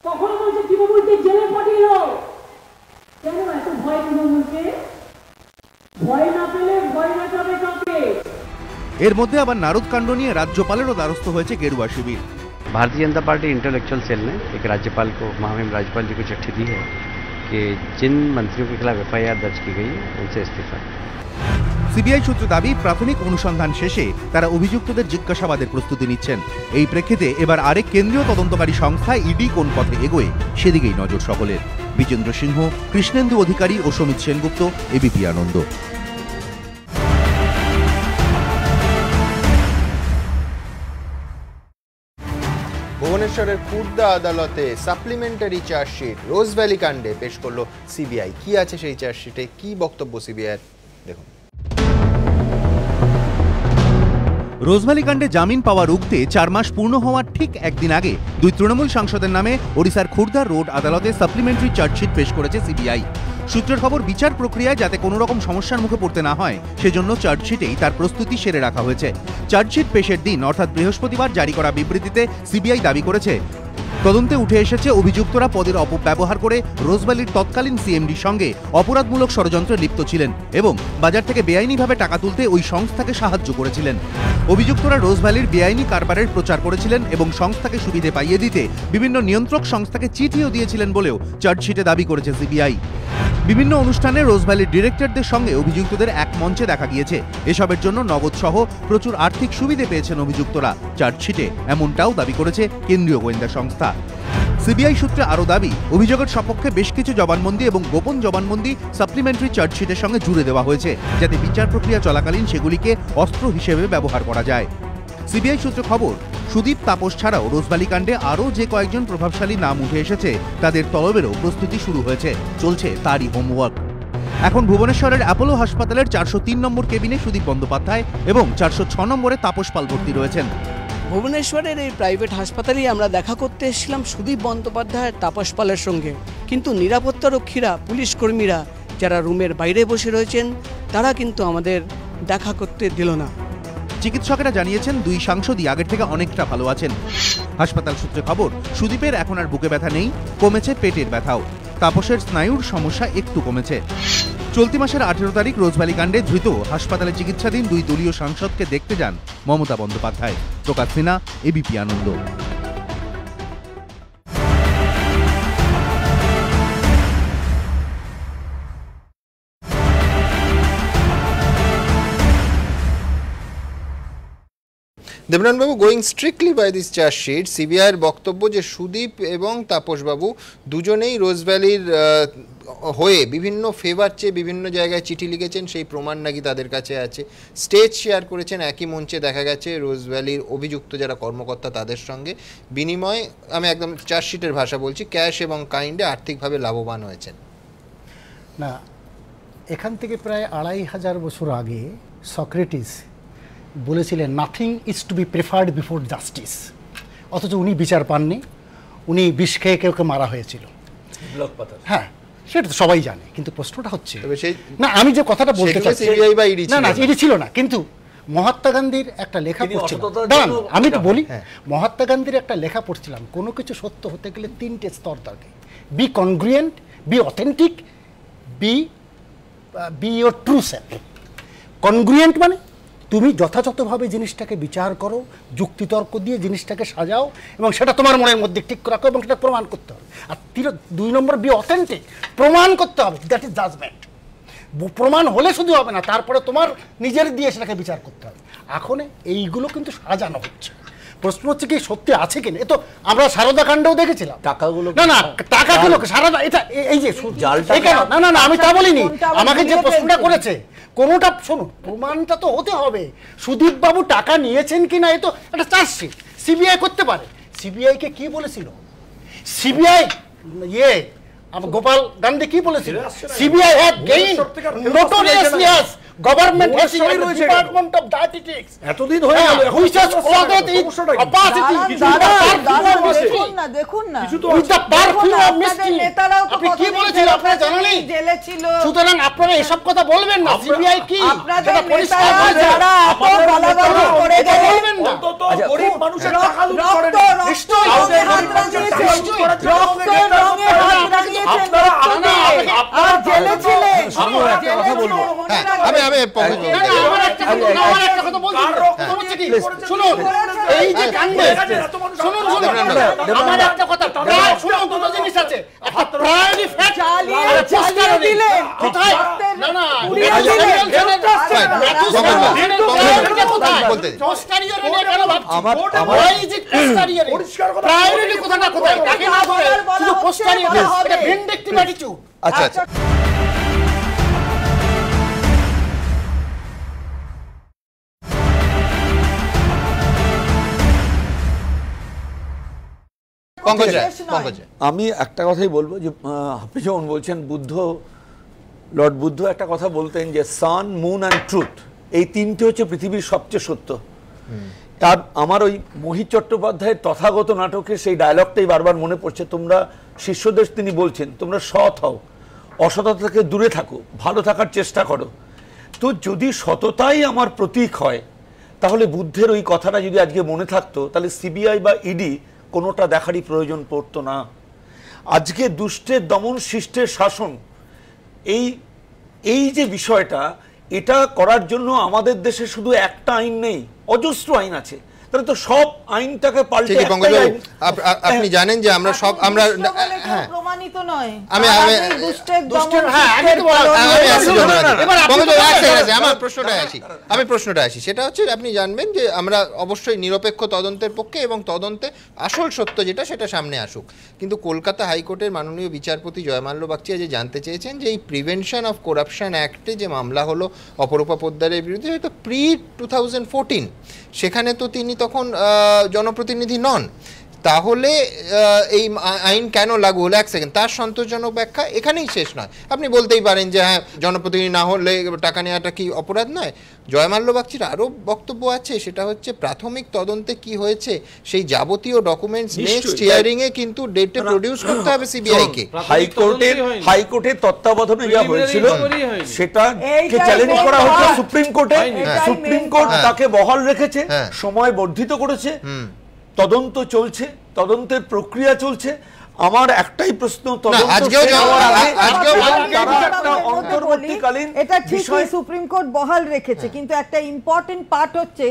কখনো বলছে তৃণমূলকে জেলে পাঠিয়ে দাও। কেন এত ভয় তৃণমূলকে? ভয় না পেলে ভয় না যাবে কাকে? এর মধ্যে আবার নারদ কাণ্ড নিয়ে রাজ্যপালেরও দ্বারস্থ হয়েছে গেরুয়া শিবির। Bharatiya Janata party intellectual cell ने एक राज्यपाल को, महामहिम राज्यपाल जी को चिट्ठी दी है कि जिन मंत्रियों के खिलाफ एफआईआर दर्ज की गई है उनसे इस्तीफा। সিবিআই সূত্র দাবি, প্রাথমিক অনুসন্ধান শেষে তারা অভিযুক্তদের জিজ্ঞাসাবাদের প্রস্তুতি নিচ্ছেন। এই প্রেক্ষিতে এবার আরেক কেন্দ্রীয় তদন্তকারী সংস্থা ইডি কোন পথে এগোয় সেদিকেই নজর সকলের। বিজেন্দ্র সিংহ, কৃষ্ণেন্দু অধিকারী ও সমিত সেনগুপ্ত, এবিপি আনন্দ। ভুবনেশ্বরের খুর্দা আদালতে সাপ্লিমেন্টারি চার্জশিট রোজ ভ্যালি কাণ্ডে পেশ করলো সিবিআই। কি আছে সেই চার্জশিটে, কি বক্তব্য সিবিআই, দেখুন। রোজভ্যালি কাণ্ডে জামিন পাওয়া রুখতে 4 মাস পূর্ণ হওয়ার ঠিক একদিন আগে দুই তৃণমূল সাংসদের নামে ওড়িশার খুর্দা রোড আদালতে সাপ্লিমেন্টারি চার্জশিট পেশ করেছে সিবিআই। সূত্রের খবর, বিচার প্রক্রিয়ায় যাতে কোনো রকম সমস্যার মুখে পড়তে না হয় সেজন্য চার্জশিটেই তার প্রস্তুতি সেরে রাখা হয়েছে। চার্জশিট পেশের দিন অর্থাৎ বৃহস্পতিবার জারি করা বিবৃতিতে সিবিআই দাবি করেছে, তদন্তে উঠে এসেছে অভিযুক্তরা পদের অপব্যবহার করে রোজভ্যালির তৎকালীন সিএমডির সঙ্গে অপরাধমূলক ষড়যন্ত্রে লিপ্ত ছিলেন এবং বাজার থেকে বেআইনিভাবে টাকা তুলতে ওই সংস্থাকে সাহায্য করেছিলেন। অভিযুক্তরা রোজভ্যালির বেআইনি কারবারের প্রচার করেছিলেন এবং সংস্থাকে সুবিধে পাইয়ে দিতে বিভিন্ন নিয়ন্ত্রক সংস্থাকে চিঠিও দিয়েছিলেন বলেও চার্জশিটে দাবি করেছে সিবিআই। বিভিন্ন অনুষ্ঠানে রোজভ্যালির ডিরেক্টরদের সঙ্গে অভিযুক্তদের এক মঞ্চে দেখা গিয়েছে। এসবের জন্য নগদ সহ প্রচুর আর্থিক সুবিধে পেয়েছেন অভিযুক্তরা। চার্জশিটে এমনটাও দাবি করেছে কেন্দ্রীয় গোয়েন্দা সংস্থা। সিবিআই সূত্রে আরও দাবি, অভিযোগের সপক্ষে বেশ কিছু জবানবন্দি এবং গোপন জবানবন্দি সাপ্লিমেন্টারি চার্জশিটের সঙ্গে জুড়ে দেওয়া হয়েছে, যাতে বিচার প্রক্রিয়া চলাকালীন সেগুলিকে অস্ত্র হিসেবে ব্যবহার করা যায়। সিবিআই সূত্রে খবর, সুদীপ তাপস ছাড়াও রোজভ্যালি কাণ্ডে আরও যে কয়েকজন প্রভাবশালী নাম উঠে এসেছে তাদের তলবেরও প্রস্তুতি শুরু হয়েছে, চলছে তারই হোমওয়ার্ক। এখন ভুবনেশ্বরের অ্যাপোলো হাসপাতালের 403 নম্বর কেবিনে সুদীপ বন্দ্যোপাধ্যায় এবং 406 নম্বরে তাপস পাল ভর্তি রয়েছেন। ভুবনেশ্বরের এই প্রাইভেট হাসপাতালেই আমরা দেখা করতে এসেছিলাম সুদীপ বন্দ্যোপাধ্যায় তাপস পালের সঙ্গে, কিন্তু নিরাপত্তারক্ষীরা, পুলিশ কর্মীরা যারা রুমের বাইরে বসে রয়েছেন তারা কিন্তু আমাদের দেখা করতে দিল না। চিকিৎসকেরা জানিয়েছেন দুই সাংসদই আগের থেকে অনেকটা ভালো আছেন। হাসপাতাল সূত্রে খবর, সুদীপের এখন আর বুকে ব্যথা নেই, কমেছে পেটের ব্যথাও। তাপসের স্নায়ুর সমস্যা একটু কমেছে। চলতি মাসের 18 তারিখ রোজভ্যালি কাণ্ডে ধৃত হাসপাতালে চিকিৎসাধীন দুই দলীয় সাংসদকে দেখতে যান মমতা বন্দ্যোপাধ্যায়। প্রকাশ সিনহা, এবিপি আনন্দ। দেবনাথবাবু, going strictly by this chargesheet, সিবিআইয়ের বক্তব্য যে সুদীপ এবং তাপসবাবু দুজনেই রোজভ্যালির হয়ে বিভিন্ন ফেভার চেয়ে বিভিন্ন জায়গায় চিঠি লিখেছেন, সেই প্রমাণ নাকি তাদের কাছে আছে। স্টেজ শেয়ার করেছেন একই মঞ্চে, দেখা গেছে রোজভ্যালির অভিযুক্ত যারা কর্মকর্তা তাদের সঙ্গে। বিনিময়ে, আমি একদম চার্জশিটের ভাষা বলছি, ক্যাশ এবং কাইন্ডে আর্থিকভাবে লাভবান হয়েছেন। না, এখান থেকে প্রায় 2500 বছর আগে সক্রেটিস বলেছিলেন, nothing is to be preferred before justice. অথচ উনি বিচার পাননি, উনি বিষ খেয়ে কেউ মারা হয়েছিল। হ্যাঁ, সেটা তো সবাই জানে, কিন্তু প্রশ্নটা হচ্ছে না, আমি যে কথাটা বলতে চাচ্ছি, না না, এটি ছিল না, কিন্তু মহাত্মা গান্ধীর একটা লেখা পড়ছিলাম, আমি তো বলি, মহাত্মা গান্ধীর একটা লেখা পড়ছিলাম, কোনো কিছু সত্য হতে গেলে 3টে স্তর থাকে: be congruent, be authentic, be your true self. Congruent মানে তুমি যথাযথভাবে জিনিসটাকে বিচার করো, যুক্তিতর্ক দিয়ে জিনিসটাকে সাজাও এবং সেটা তোমার মনের মধ্যে ঠিক রাখো এবং সেটা প্রমাণ করতে হবে। আর 2 নম্বর, বি অথেন্টিক, প্রমাণ করতে হবে, দ্যাট ইজ জাজমেন্ট। প্রমাণ হলে শুধু হবে না, তারপরে তোমার নিজের দিয়ে সেটাকে বিচার করতে হবে। এখন এইগুলো কিন্তু সাজানো হচ্ছে। প্রশ্ন হচ্ছে কি সত্যি আছে কিনা। এ তো আমরা সারদা কাণ্ডেও দেখেছিলাম, টাকাগুলো না না টাকা কিলো সারদা, এটা এই যে না না না, আমি তা বলিনি, আমাকে যে প্রশ্নটা করেছে কোনোটা শুনুন, প্রমাণটা তো হতে হবে। সুদীপ বাবু টাকা নিয়েছেন কিনা এ তো একটা চার্জশিট সিবিআই করতে পারে। সিবিআইকে কি বলেছিল সিবিআই, গোপাল গান্ধী কি বলেছিল, CBI had gain notoriously as government has a department of dietetics এতদিন হয়ে গেল, which has clothed in opacity, দেখুন না with the perfume of mystery। আপনি কি বলেছিলেন আপনারা জানেন, জেলে ছিল, সুতরাং আপনারা এসব কথা বলবেন না। সিবিআই কি আপনাদের নেতারা যারা এত গালাগালি করে গেলেন না, গরিব মানুষের টাকা লুট করেন, নিশ্চয়ই রক্তের রঙে হাত লাগিয়েছেন, আপনারা জেলে ছিলেন, আচ্ছা আমি একটা কথাই বলবো যে আপনি যখন বলছেন লর্ড বুদ্ধ একটা কথা বলতেন যে সান, মুন অ্যান্ড ট্রুথ, এই তিনটে হচ্ছে পৃথিবীর সবচেয়ে সত্য। তার আমার ওই মোহিত চট্টোপাধ্যায়ের তথাগত নাটকে সেই ডায়লগটাই বারবার মনে পড়ছে, তোমরা শিষ্যদের তিনি বলছেন তোমরা সৎ হও, অসততা থেকে দূরে থাকো, ভালো থাকার চেষ্টা করো। তো যদি সততাই আমার প্রতীক হয়, তাহলে বুদ্ধের ওই কথাটা যদি আজকে মনে থাকতো, তাহলে সিবিআই বা ইডি কোনোটা দেখারই প্রয়োজন পড়তো না। আজকে দুষ্টের দমন, শিষ্টের শাসন, এই যে বিষয়টা, এটা করার জন্য আমাদের দেশে শুধু একটা আইন নেই, অজস্র আইন আছে। তাহলে তো সব আইনটাকে পাল্টে আপনি জানেন যে আমরা সব আমরা প্রমাণিত নয়। আমি প্রশ্নটা আসি, সেটা হচ্ছে আপনি জানবেন যে আমরা অবশ্যই নিরপেক্ষ তদন্তের পক্ষে এবং তদন্তে আসল সত্য যেটা সেটা সামনে আসুক। কিন্তু কলকাতা হাইকোর্টের মাননীয় বিচারপতি জয়মাল্য বাগচিয়া যে জানতে চেয়েছেন যে এই প্রিভেনশন অফ করাপশন অ্যাক্টে যে মামলা হলো অপরূপা পোদ্দারের বিরুদ্ধে, হয়তো প্রি 2014, সেখানে তো তিনি তখন জনপ্রতিনিধি নন, তাহলে এই আইন কেন লাগু হলো? এক সেকেন্ড, তার সন্তোষজনক ব্যাখ্যা এখানেই শেষ নয়। আপনি বলতেই পারেন যে হ্যাঁ, জনপ্রতিনিধি না হলে টাকা নেওয়াটা কি অপরাধ নয়? জয়মাল্য বাগচির আরও বক্তব্য আছে, সেটা হচ্ছে প্রাথমিক তদন্তে কি হয়েছে সেই যাবতীয় ডকুমেন্টস নেক্সট হিয়ারিংয়ে কিন্তু ডেটে প্রডিউস করতে হবে সিবিআইকে। হাইকোর্টের তত্ত্বাবধানে যা হয়েছিল সেটাকে চ্যালেঞ্জ করা হচ্ছে সুপ্রিম কোর্টে। সুপ্রিম কোর্ট তাকে বহাল রেখেছে, সময় বর্ধিত করেছে, তদন্ত চলছে, তদন্তের প্রক্রিয়া চলছে। আমার একটাই প্রশ্ন, এটা ঠিকই সুপ্রিম কোর্ট বহাল রেখেছে, কিন্তু একটা ইম্পর্টেন্ট পার্ট হচ্ছে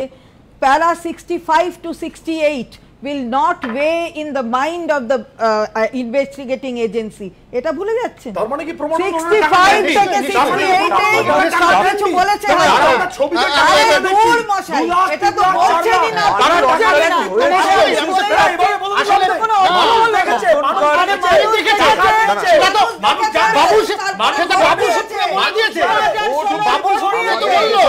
প্যারা 65 to 68 will not weigh in the mind of the investigating agency. এটা ভুলে যাচ্ছেন? তার মানে কি প্রমাণ 65 থেকে 68 সব কিছু বলেছে আরে দূর মশাই, এটা তো বলছেনই না। আসলে কোনো অনুমান লেগেছে, মানে দেখেছে, এটা তো বাবু সূত্রে বলে দিয়েছে, বাবু সূত্রে তো বললো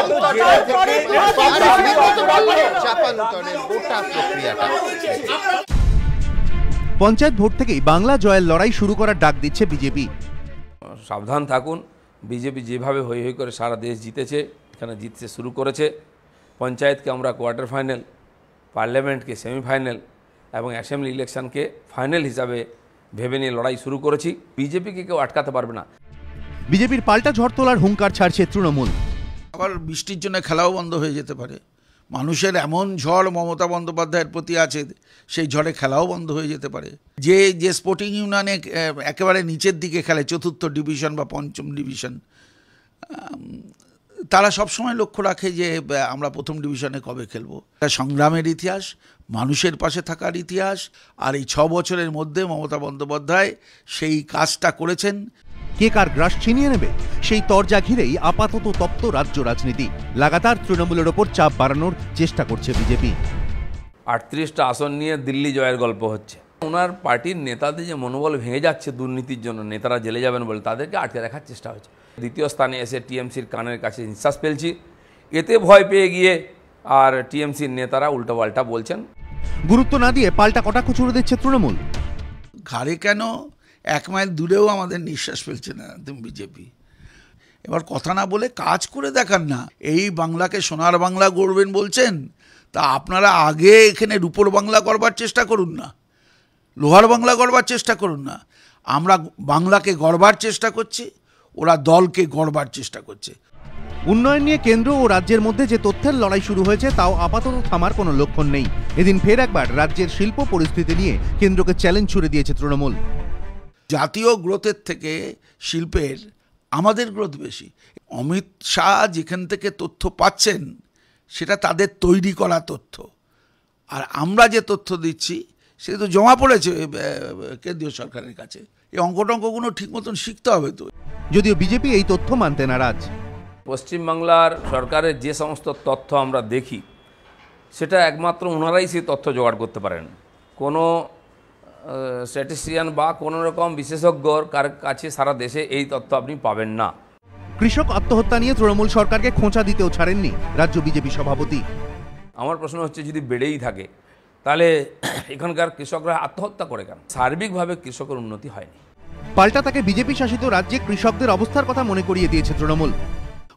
চাপান্তরের গোটা প্রক্রিয়াটা। পঞ্চায়েত ভোট থেকেই বাংলা জয়ের লড়াই শুরু করার ডাক দিচ্ছে বিজেপি। সাবধান থাকুন, বিজেপি যেভাবে হই হই করে সারা দেশ জিতেছে, এখানে জিততে শুরু করেছে। পঞ্চায়েতকে আমরা কোয়ার্টার ফাইনাল, পার্লামেন্টকে সেমিফাইনাল এবং অ্যাসেম্বলি ইলেকশনকে ফাইনাল হিসাবে ভেবে নিয়ে লড়াই শুরু করেছি। বিজেপিকে কেউ আটকাতে পারবে না। বিজেপির পাল্টা ঝড় তোলার হুঙ্কার ছাড়ছে তৃণমূল। আবার বৃষ্টির জন্য খেলাও বন্ধ হয়ে যেতে পারে। মানুষের এমন ঝড় মমতা বন্দ্যোপাধ্যায়ের প্রতি আছে, সেই ঝড়ে খেলাও বন্ধ হয়ে যেতে পারে। যে স্পোর্টিং ইউনিয়নে একেবারে নিচের দিকে খেলে, 4র্থ ডিভিশন বা 5ম ডিভিশন, তারা সবসময় লক্ষ্য রাখে যে আমরা 1ম ডিভিশনে কবে খেলবো। সংগ্রামের ইতিহাস, মানুষের পাশে থাকার ইতিহাস, আর এই 6 বছরের মধ্যে মমতা বন্দ্যোপাধ্যায় সেই কাজটা করেছেন। কে কার গ্রাস ছিনিয়ে নেবে সেই তরজা ঘিরেই আপাতত তপ্ত রাজ্য রাজনীতি। লাগাতার তৃণমূলের ওপর চাপ বাড়ানোর চেষ্টা করছে বিজেপি। 38টা আসন নিয়ে দিল্লি জয়ের গল্প হচ্ছে। ওনার পার্টির নেতাদের যে মনোবল ভেঙে যাচ্ছে দুর্নীতির জন্য, নেতারা জেলে যাবেন বলে তাদেরকে আটকে রাখার চেষ্টা হচ্ছে। দ্বিতীয় স্থানে এসে টিএমসির কানের কাছে নিঃশ্বাস ফেলছি, এতে ভয় পেয়ে গিয়ে আর টিএমসির নেতারা উল্টোপাল্টা বলছেন। গুরুত্ব না দিয়ে পাল্টা কটাক্ষ ছুড়ে দিচ্ছে তৃণমূল। ঘাড়ে কেন 1 মাইল দূরেও আমাদের নিঃশ্বাস ফেলছে না বিজেপি। এবার কথা না বলে কাজ করে দেখান না। এই বাংলাকে সোনার বাংলা গড়বেন বলছেন, তা আপনারা আগে এখানে রূপোর বাংলা করবার চেষ্টা করুন না, লোহার বাংলা গড়বার চেষ্টা করুন না। আমরা বাংলাকে গড়বার চেষ্টা করছি, ওরা দলকে গড়বার চেষ্টা করছে। উন্নয়ন নিয়ে কেন্দ্র ও রাজ্যের মধ্যে যে তথ্যের লড়াই শুরু হয়েছে তাও আপাতত থামার কোনো লক্ষণ নেই। এদিন ফের একবার রাজ্যের শিল্প পরিস্থিতি নিয়ে কেন্দ্রকে চ্যালেঞ্জ ছুড়ে দিয়েছে তৃণমূল। জাতীয় গ্রোথের থেকে শিল্পের আমাদের গ্রোথ বেশি। অমিত শাহ যেখান থেকে তথ্য পাচ্ছেন সেটা তাদের তৈরি করা তথ্য, আর আমরা যে তথ্য দিচ্ছি সেটা তো জমা পড়েছে কেন্দ্রীয় সরকারের কাছে। এই অঙ্কটঙ্কগুলো ঠিক মতন শিখতে হবে তো। যদিও বিজেপি এই তথ্য মানতে নারাজ। পশ্চিমবাংলার সরকারের যে সমস্ত তথ্য আমরা দেখি সেটা একমাত্র ওনারাই সেই তথ্য জোগাড় করতে পারেন। কোনো স্ট্যাটিস্টিশিয়ান বা কোনো রকম বিশেষজ্ঞর কাছে সারা দেশে এই তথ্য আপনি পাবেন না। কৃষক আত্মহত্যা নিয়ে তৃণমূল সরকারকে খোঁচা দিতেও ছাড়েননি রাজ্য বিজেপি সভাপতি। আমার প্রশ্ন হচ্ছে, যদি বেড়েই থাকে তাহলে এখানকার কৃষকরা আত্মহত্যা করে কেন? সার্বিকভাবে কৃষকের উন্নতি হয়নি। পাল্টা তাকে বিজেপি শাসিত রাজ্যে কৃষকদের অবস্থার কথা মনে করিয়ে দিয়েছে তৃণমূল।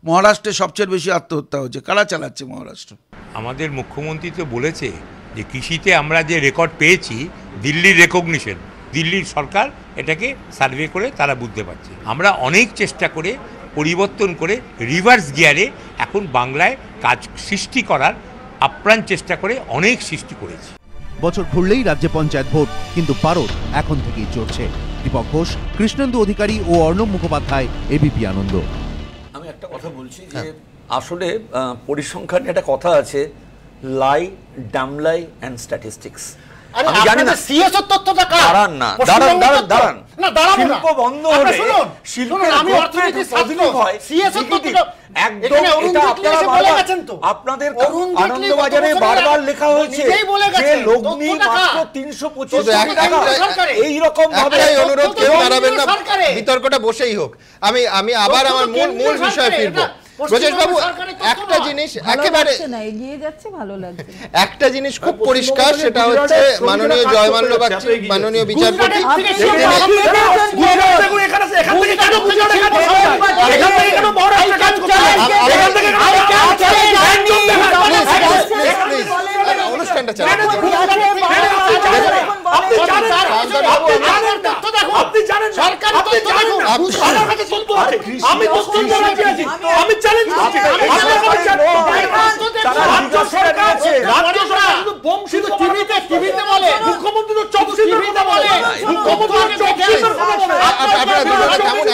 মহারাষ্ট্রে সবচেয়ে বেশি আত্মহত্যা হচ্ছে, কারা চালাচ্ছে মহারাষ্ট্র? আমাদের মুখ্যমন্ত্রী তো বলেছে যে কৃষিতে আমরা যে রেকর্ড পেয়েছি, দিল্লির রেকগনিশন, দিল্লির সরকার এটাকে সার্ভে করে তারা বুঝতে পারছে। আমরা অনেক চেষ্টা করে পরিবর্তন করে রিভার্স গিয়ারে এখন বাংলায় কাজ সৃষ্টি করার আপ্রাণ চেষ্টা করে অনেক সৃষ্টি করেছি। বছর ঘুরলেই রাজ্যে পঞ্চায়েত ভোট, কিন্তু পারদ এখন থেকেই চড়ছে। দীপক ঘোষ, কৃষ্ণেন্দু অধিকারী ও অর্ণব মুখোপাধ্যায়, এবিপি আনন্দ। আমি একটা কথা বলছি যে আসলে পরিসংখ্যান একটা কথা আছে, লাই, ডামলাই অ্যান্ড স্ট্যাটিস্টিক্স। আমি জানি না সিএসও তথ্যটা কার। দাঁড়ান না, দাঁড়ান না, শিল্প বন্ধ হলে শিল্পের আমি অর্থনীতির ছাত্র হয়, সিএসও তথ্যটা একদম এটা আপনারা বলে গেছেন তো। আপনাদের আনন্দবাজারে বারবার লেখা হয়েছে যে লগ্নি মাত্র 325 টাকা। এই রকম ভাবে অনুরোধ কেউ দাঁড়াবেন না, বিতর্কটা বসেই হোক। আমি আবার আমার মূল বিষয়ে ফিরবো। ব্রজেশ বাবু, একটা জিনিস একেবারে এগিয়ে যাচ্ছে, ভালো লাগছে। একটা জিনিস খুব পরিষ্কার, সেটা হচ্ছে মাননীয় জয়মাল্য বাগচি, মাননীয় বিচারপতি, অনুষ্ঠানটা চালানো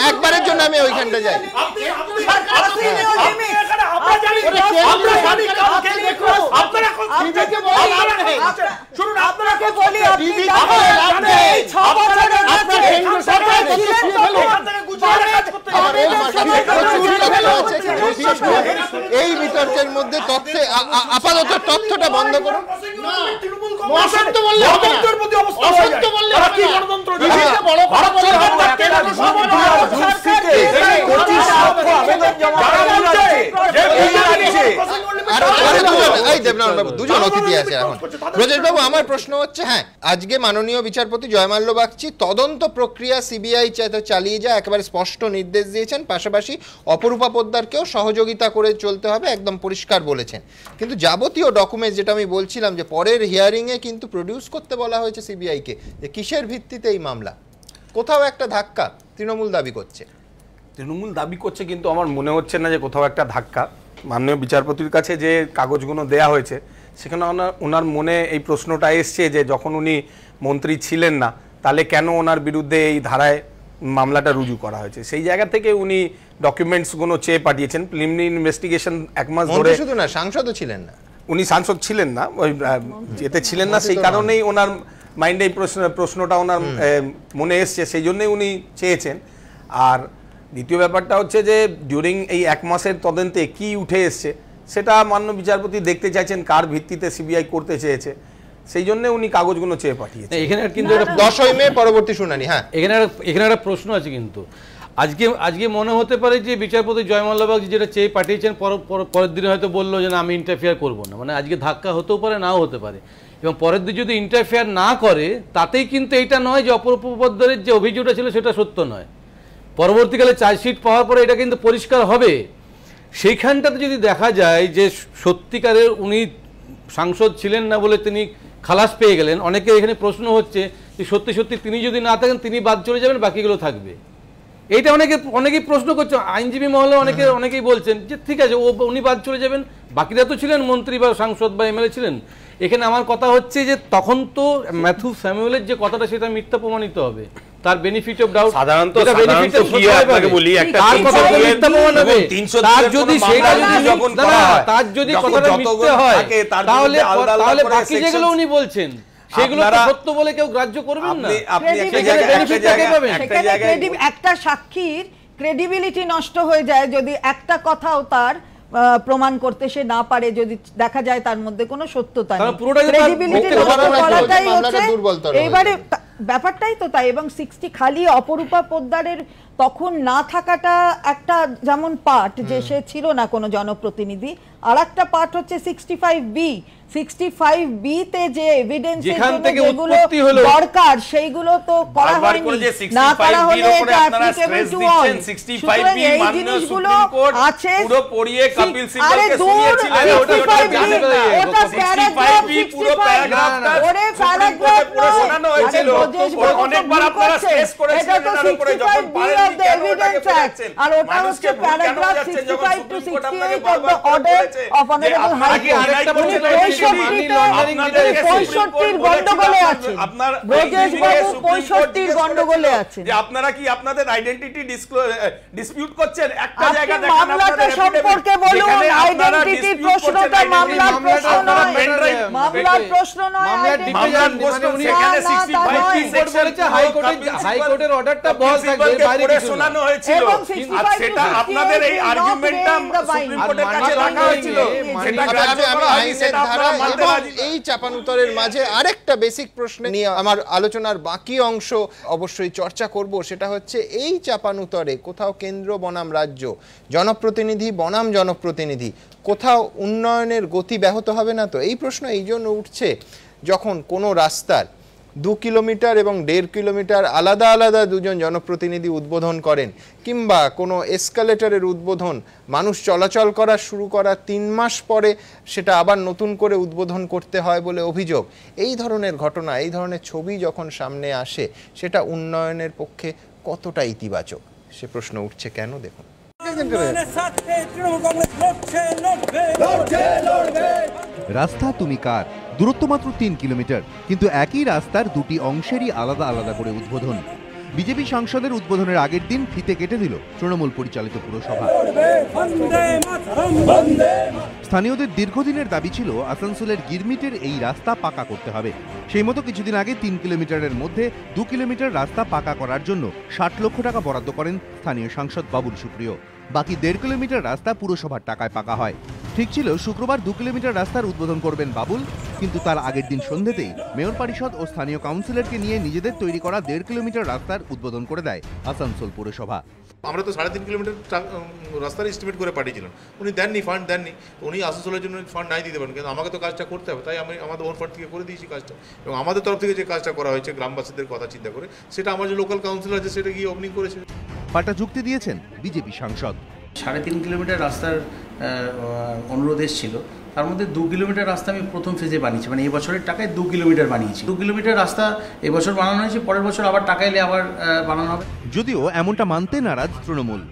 একবারের জন্য আমি ওইখানটা যাই। এই বিতর্কের মধ্যে তথ্যে আপাতত তথ্যটা বন্ধ করুন। দুজন অতিথি আছে এখন। ব্রজেশ বাবু, আমার প্রশ্ন হচ্ছে, হ্যাঁ, আজকে মাননীয় বিচারপতি জয়মাল্য বাগচি তদন্ত প্রক্রিয়া সিবিআই চালিয়ে যায় একেবারে স্পষ্ট নির্দেশ দিয়েছেন, পাশাপাশি অপরূপা পোদ্দারকেও সহযোগিতা করে চলতে হবে, একদম পরিষ্কার বলেছেন। কিন্তু যাবতীয় ডকুমেন্টস, যেটা আমি বলছিলাম যে পরের হিয়ারিংয়ে কিন্তু প্রডিউস করতে বলা হয়েছে সিবিআইকে, যে কিসের ভিত্তিতে এই মামলা, কোথাও একটা ধাক্কা তৃণমূল দাবি করছে। তৃণমূল দাবি করছে, কিন্তু আমার মনে হচ্ছে না যে কোথাও একটা ধাক্কা। মাননীয় বিচারপতির কাছে যে কাগজগুলো দেয়া হয়েছে সেখানে ওনার মনে এই প্রশ্নটা এসছে যে যখন উনি মন্ত্রী ছিলেন না, তাহলে কেন ওনার বিরুদ্ধে এই ধারায় মামলাটা রুজু করা হয়েছে। সেই জায়গা থেকে উনি ডকুমেন্টসগুলো চেয়ে পাঠিয়েছেন। প্রিলিমিনারি ইনভেস্টিগেশন 1 মাস ধরে, শুধু না, সাংসদও ছিলেন না, উনি সাংসদ ছিলেন না, ওই যেতে ছিলেন না, সেই কারণেই ওনার মাইন্ডে এই প্রশ্নটা ওনার মনে এসছে, সেই জন্যই উনি চেয়েছেন। আর দ্বিতীয় ব্যাপারটা হচ্ছে যে ডিউরিং এই 1 মাসের তদন্তে কি উঠে এসছে সেটা মাননীয় বিচারপতি দেখতে চাইছেন, কার ভিত্তিতে সিবিআই করতে চেয়েছে, সেই জন্য উনি কাগজগুলো চেয়ে পাঠিয়েছেন। এখানে কিন্তু 10ই মে পরবর্তী শুনানি। হ্যাঁ, এখানে একটা প্রশ্ন আছে, কিন্তু আজকে মনে হতে পারে যে বিচারপতি জয়মাল্য বাগচি যেটা চেয়ে পাঠিয়েছেন, পরের দিনে হয়তো বললো যে না, আমি ইন্টারফেয়ার করবো না। মানে আজকে ধাক্কা হতেও পারে, নাও হতে পারে, এবং পরের দিন যদি ইন্টারফেয়ার না করে তাতেই কিন্তু এইটা নয় যে অপরূপা পোদ্দারের যে অভিযোগটা ছিল সেটা সত্য নয়। পরবর্তীকালে চার্জশিট পাওয়ার পরে এটা কিন্তু পরিষ্কার হবে। সেইখানটাতে যদি দেখা যায় যে সত্যিকারের উনি সাংসদ ছিলেন না বলে তিনি খালাস পেয়ে গেলেন, অনেকে এখানে প্রশ্ন হচ্ছে যে সত্যি সত্যি তিনি যদি না থাকেন তিনি বাদ চলে যাবেন, বাকিগুলো থাকবে। এইটা অনেকেই প্রশ্ন করছে, আইনজীবী মহলে অনেকেই বলছেন যে ঠিক আছে, উনি বাদ চলে যাবেন, বাকিরা তো ছিলেন মন্ত্রী বা সাংসদ বা এমএলএ ছিলেন। এখানে আমার কথা হচ্ছে যে তখন তো ম্যাথিউ স্যামুয়েলের যে কথাটা সেটা মিথ্যা প্রমাণিত হবে, তার বেনিফিট অফ ডাউট সাধারণত কি আপনাকে বলি একটা তার যদি সেটা যদি যখন তার যদি কথাটা মিথ্যা হয় তাহলে তাহলে বাকি যেগুলো উনি বলছেন সেগুলো তো সত্য বলে কেউ গ্রাহ্য করবেন না। একটা সাক্ষীর ক্রেডিবিলিটি নষ্ট হয়ে যায় যদি একটা কথাও তার প্রমাণ করতে সে না পারে, যদি দেখা যায় তার মধ্যে কোনো সত্যতা নেই, ক্রেডিবিলিটি নষ্ট করাটাই হচ্ছে এইবারে ব্যাপারটাই তো তাই। এবং 60 খালি অপরূপা পোদ্দারের তখন না থাকাটা একটা যেমন পার্ট, যে সে ছিল না কোনো জনপ্রতিনিধি, আর একটা পার্ট হচ্ছে 65B তে যে এভিডেন্স যেগুলো দরকার সেইগুলো তো করা হয়নি, না করা হলে এটা অ্যাপ্লিকেবল টু অল। 65B এই জিনিসগুলো আছে পুরো পড়িয়ে কপিল সিব্বলকে শুনিয়েছিলেন, ওটা প্যারাগ্রাফ পুরো প্যারাগ্রাফটা ওরে প্যারাগ্রাফ পুরো শোনানো হয়েছিল, অনেকবার আপনারা স্ট্রেস করেছিলেন এর উপরে যখন পারেন the evidence act, আর ওটা হচ্ছে paragraph 65 to 68 of the order of honorable high court। আরেকটা বলছেন 65 গন্ডগোলে আছে, আপনার ব্রজেশ বাবু 65 গন্ডগোলে আছে যে আপনারা কি আপনাদের আইডেন্টিটি ডিসপিউট করছেন। একটা জায়গা দেখেন মামলাটা সম্পর্কে বলুন, আইডেন্টিটি প্রশ্নটা মামলার প্রশ্ন নয়, মামলার প্রশ্ন নয়, মামলার প্রশ্ন সেখানে 65 সেকশন বলেছে হাইকোর্টের অর্ডারটা বল থাকবে বাইরে কিছু শোনানো হয়েছিল, আর সেটা আপনাদের এই আর্গুমেন্টটা সুপ্রিম কোর্টের কাছে রাখা হয়েছিল, সেটা গ্রাহ্য করা হয়নি, সেটা আপনারা মানতে রাজি। এই চাপানুতরের মাঝে আরেকটা বেসিক প্রশ্ন নিয়ে আমার আলোচনার বাকি অংশ অবশ্যই চর্চা করব, সেটা হচ্ছে এই চাপানুতরে কোথাও কেন্দ্র বনাম রাজ্য, জনপ্রতিনিধি বনাম জনপ্রতিনিধি, কোথাও উন্নয়নের গতি ব্যাহত হবে না তো? এই প্রশ্ন এই জন্য উঠছে যখন কোনো রাস্তার 2 কিলোমিটার এবং 1.5 কিলোমিটার আলাদা আলাদা দুজন জনপ্রতিনিধি উদ্বোধন করেন, কিংবা কোনো এসকালেটরের উদ্বোধন মানুষ চলাচল করা শুরু করার 3 মাস পরে সেটা আবার নতুন করে উদ্বোধন করতে হয় বলে অভিযোগ। এই ধরনের ঘটনা, এই ধরনের ছবি যখন সামনে আসে, সেটা উন্নয়নের পক্ষে কতটা ইতিবাচক, সে প্রশ্ন উঠছে কেন দেখুন। রাস্তা তুমি কার, দূরত্ব মাত্র 3 কিলোমিটার, কিন্তু একই রাস্তার দুটি অংশেরই আলাদা আলাদা করে উদ্বোধন। বিজেপি সাংসদের উদ্বোধনের আগের দিন ফিতে কেটে দিল তৃণমূল পরিচালিত পুরসভা। স্থানীয়দের দীর্ঘদিনের দাবি ছিল আসানসোলের গিরমিটের এই রাস্তা পাকা করতে হবে। সেই মতো কিছুদিন আগে 3 কিলোমিটারের মধ্যে 2 কিলোমিটার রাস্তা পাকা করার জন্য 60 লক্ষ টাকা বরাদ্দ করেন স্থানীয় সাংসদ বাবুল সুপ্রিয়। বাকি 1.5 কিলোমিটার রাস্তা পুরসভার টাকায় পাকা হয়। ঠিক ছিল শুক্রবার 2 কিলোমিটার রাস্তার উদ্বোধন করবেন বাবুল, কিন্তু তার আগের দিন সন্ধ্যেতেই মেয়র পরিষদ ও স্থানীয় কাউন্সিলরকে নিয়ে নিজেদের তৈরি করা 1.5 কিলোমিটার রাস্তার উদ্বোধন করে দেয় আসানসোল পুরসভা। আমরা তো 3.5 কিলোমিটার রাস্তার এস্টিমেট করে পাঠিয়েছিলাম, উনি দেননি, ফান্ড দেননি। উনি আসানসোলের জন্য ফান্ড নাই দিতে পারেন, কিন্তু আমাকে তো কাজটা করতে হবে, তাই আমি আমাদের ওন ফান্ড থেকে করে দিয়েছি কাজটা। এবং আমাদের তরফ থেকে যে কাজটা করা হয়েছে গ্রামবাসীদের কথা চিন্তা করে, সেটা আমার যে লোকাল কাউন্সিলর আছে সেটা গিয়ে ওপেনিং করেছে। পাল্টা যুক্তি দিয়েছেন বিজেপি সাংসদ। 3.5 কিলোমিটার রাস্তার অনুরোধ এসেছিল, তার মধ্যে 2 কিলোমিটার রাস্তা আমি প্রথম ফেজে বানিয়েছি, মানে এই বছরের টাকায় 2 কিলোমিটার বানিয়েছি। 2 কিলোমিটার রাস্তা এবছর বানানো হয়েছে, পরের বছর আবার টাকা এলে আবার বানানো হবে। যদিও এমনটা মানতে নারাজ তৃণমূল।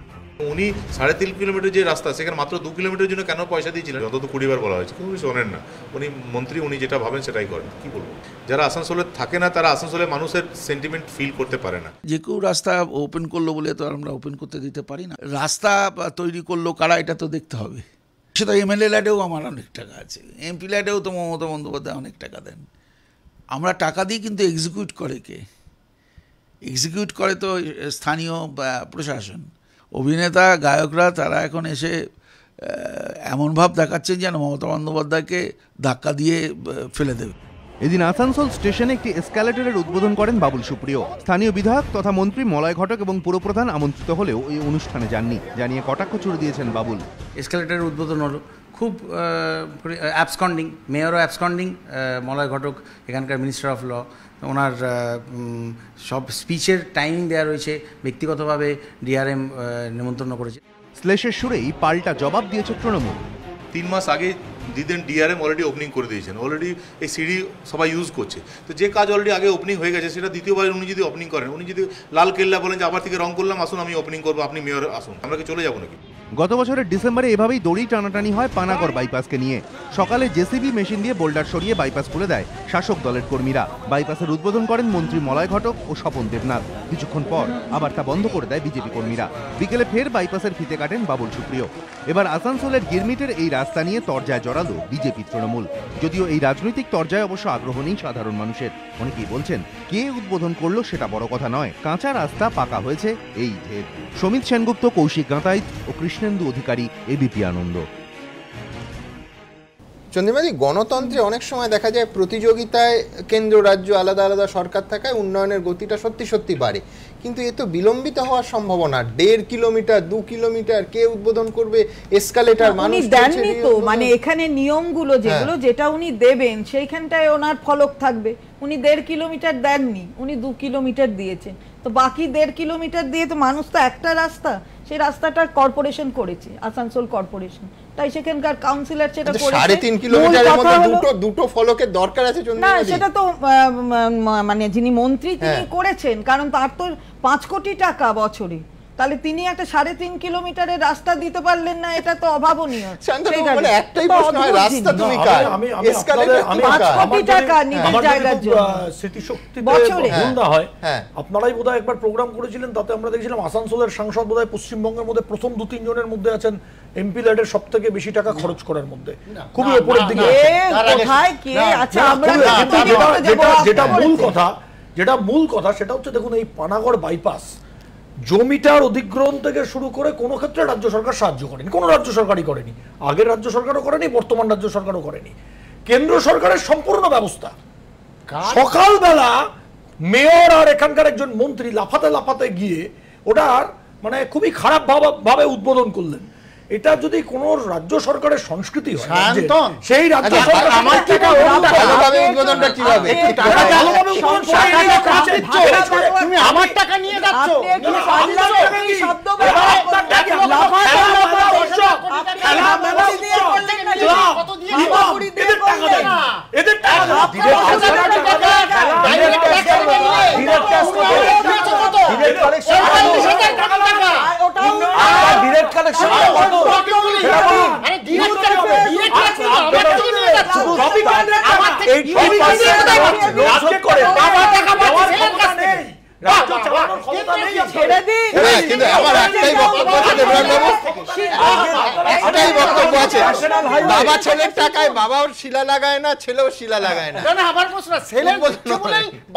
উনি 3.5 কিলোমিটার যে রাস্তা, সেখানে মাত্র 2 কিলোমিটারের জন্য কেন পয়সা দিয়েছিলেন? যত তো 20 বার বলা হয়েছে, কিন্তু উনি শোনেন না। উনি মন্ত্রী, উনি যেটা ভাবেন সেটাই করেন। কি বলবো, যারা আসানসোলে থাকে না তারা আসানসোলে মানুষের সেন্টিমেন্ট ফিল করতে পারে না। যে কেউ রাস্তা ওপেন করলো বলে তো আমরা ওপেন করতে দিতে পারি না। রাস্তা তৈরি করলো কারা, এটা তো দেখতে হবে। সেটা এমএলএ ল্যাডেও আমার অনেক টাকা আছে, এমপি ল্যাডেও তো মমতা বন্দ্যোপাধ্যায় অনেক টাকা দেন। আমরা টাকা দিই, কিন্তু এক্সিকিউট করে কে? এক্সিকিউট করে তো স্থানীয় প্রশাসন। অভিনেতা গায়করা তারা এখন এসে এমন ভাব দেখাচ্ছেন যেন মমতা বন্দ্যোপাধ্যায়কে ধাক্কা দিয়ে ফেলে দেবে। এদিন আসানসোল স্টেশনে একটি এসকালেটরের উদ্বোধন করেন বাবুল সুপ্রিয়। স্থানীয় বিধায়ক তথা মন্ত্রী মলয় ঘটক এবং পুরপ্রধান আমন্ত্রিত হলেও এই অনুষ্ঠানে যাননি, জানিয়ে কটাক্ষ ছুড়ে দিয়েছেন বাবুল। এসকালেটরের উদ্বোধন হলো, খুব অ্যাবসকন্ডিং, মেয়রও অ্যাবসকন্ডিং, মলয় ঘটক এখানকার মিনিস্টার অফ ল, ওনার সব স্পিচের টাইমিং দেওয়া রয়েছে, ব্যক্তিগতভাবে ডিআরএম নিমন্ত্রণ করেছে। শ্লেষের সুরেই পাল্টা জবাব দিয়েছে তৃণমূল। 3 মাস আগে দিদেন ডিআরএম অলরেডি ওপেনিং করে দিয়েছেন, অলরেডি এই সিঁড়ি সবাই ইউজ করছে। তো যে কাজ অলরেডি আগে ওপেনিং হয়ে গেছে, সেটা দ্বিতীয়বার উনি যদি ওপেনিং করেন, উনি যদি লাল কেল্লা বলেন যে আবার থেকে রং করলাম, আসুন আমি ওপেনিং করবো, আপনি মেয়র আসুন, আমরা কি চলে যাবো নাকি? গত বছরের ডিসেম্বরে এভাবেই দড়ি টানাটানি হয় পানাগড় বাইপাসকে নিয়ে। সকালে জেসিবি মেশিন দিয়ে বোল্ডার সরিয়ে বাইপাস খুলে দেয় শাসক দলের কর্মীরা। বাইপাসের উদ্বোধন করেন মন্ত্রী মলয় ঘটক ও স্বপন দেবনাথ। কিছুক্ষণ পর আবার তা বন্ধ করে দেয় বিজেপি কর্মীরা। বিকেলে ফের বাইপাসের ফিতে কাটেন বাবুল সুপ্রিয়। এবার আসানসোলের গিরমিটের এই রাস্তা নিয়ে তরজায় জড়ালো বিজেপি তৃণমূল। যদিও এই রাজনৈতিক তরজায় অবশ্য আগ্রহ নেই সাধারণ মানুষের। অনেকেই বলছেন কে উদ্বোধন করলো সেটা বড় কথা নয়, কাঁচা রাস্তা পাকা হয়েছে এই ঢের। সমিত সেনগুপ্ত, কৌশিক গাঁতাইত ও কৃষ্ণেন্দু অধিকারী, এবিপি আনন্দ। চন্দ্রিমাদি, গণতন্ত্রে অনেক সময় দেখা যায় প্রতিযোগিতায় কেন্দ্র রাজ্য আলাদা আলাদা সরকার থাকায় উন্নয়নের গতিটা সত্যি সত্যি বাড়ে, কিন্তু এ তো বিলম্বিত হওয়ার সম্ভাবনা। 1.5 কিলোমিটার 2 কিলোমিটার কে উদ্বোধন করবে? এসকালেটর মানুষ দেননি তো, মানে এখানে নিয়মগুলো যেগুলো যেটা উনি দেবেন সেইখানটায় ওনার ফলক থাকবে। উনি 1.5 কিলোমিটার দেননি, উনি 2 কিলোমিটার দিয়েছেন। তো বাকি 1.5 কিলোমিটার দিয়ে তো মানুষ তো একটা রাস্তা, সেই রাস্তাটা কর্পোরেশন করেছে, আসানসোল কর্পোরেশন, তাই সেখানকার কাউন্সিলর সেটা করেছে। 3.5 কিলোমিটারের মধ্যে দুটো ফলকের দরকার আছে না, সেটা তো মানে যিনি মন্ত্রী তিনি করেছেন, কারণ তার তো 5 কোটি টাকা বছরে, তাহলে তিনি একটা 3.5 কিলোমিটারের রাস্তা দিতে পারলেন না, এটা তো অভাবনীয়। মানে একটাই প্রশ্ন হয়, রাস্তা তুমি কার? এসকালেটর আমি 5 কোটি টাকা নিজের জায়গার জন্য স্মৃতিশক্তিতে ভুল না হয়, আপনারাই বোধহয় একবার প্রোগ্রাম করেছিলেন, তাতে আমরা দেখেছিলাম আসানসোলের সাংসদ বোধহয় পশ্চিমবঙ্গের মধ্যে প্রথম 2-3 জনের মধ্যে আছেন এমপি ল্যাডের সবথেকে বেশি টাকা খরচ করার মধ্যে, খুবই উপরের দিকে। যেটা মূল কথা সেটা হচ্ছে, দেখুন এই পানাগড় বাইপাস জমিটার অধিগ্রহণ থেকে শুরু করে কোনো ক্ষেত্রে রাজ্য সরকার সাহায্য করেনি, কোনো রাজ্য সরকারই করেনি, আগের রাজ্য সরকারও করেনি, বর্তমান রাজ্য সরকারও করেনি। কেন্দ্র সরকারের সম্পূর্ণ ব্যবস্থা। সকালবেলা মেয়র আর এখানকার একজন মন্ত্রী লাফাতে লাফাতে গিয়ে ওটার মানে খুবই খারাপ ভাবে উদ্বোধন করলেন। এটা যদি কোন রাজ্য সরকারের সংস্কৃতি হয়, সেই রাজ্য সরকার আমার টাকা ভালোভাবে উদ্বোধনটা কিভাবে তুমি আমার টাকা নিয়ে যাচ্ছ, এদের বাবা ছেলের টাকায় বাবাও শিলা লাগায় না, ছেলেও শিলা লাগায় না। আমার প্রশ্ন, ছেলের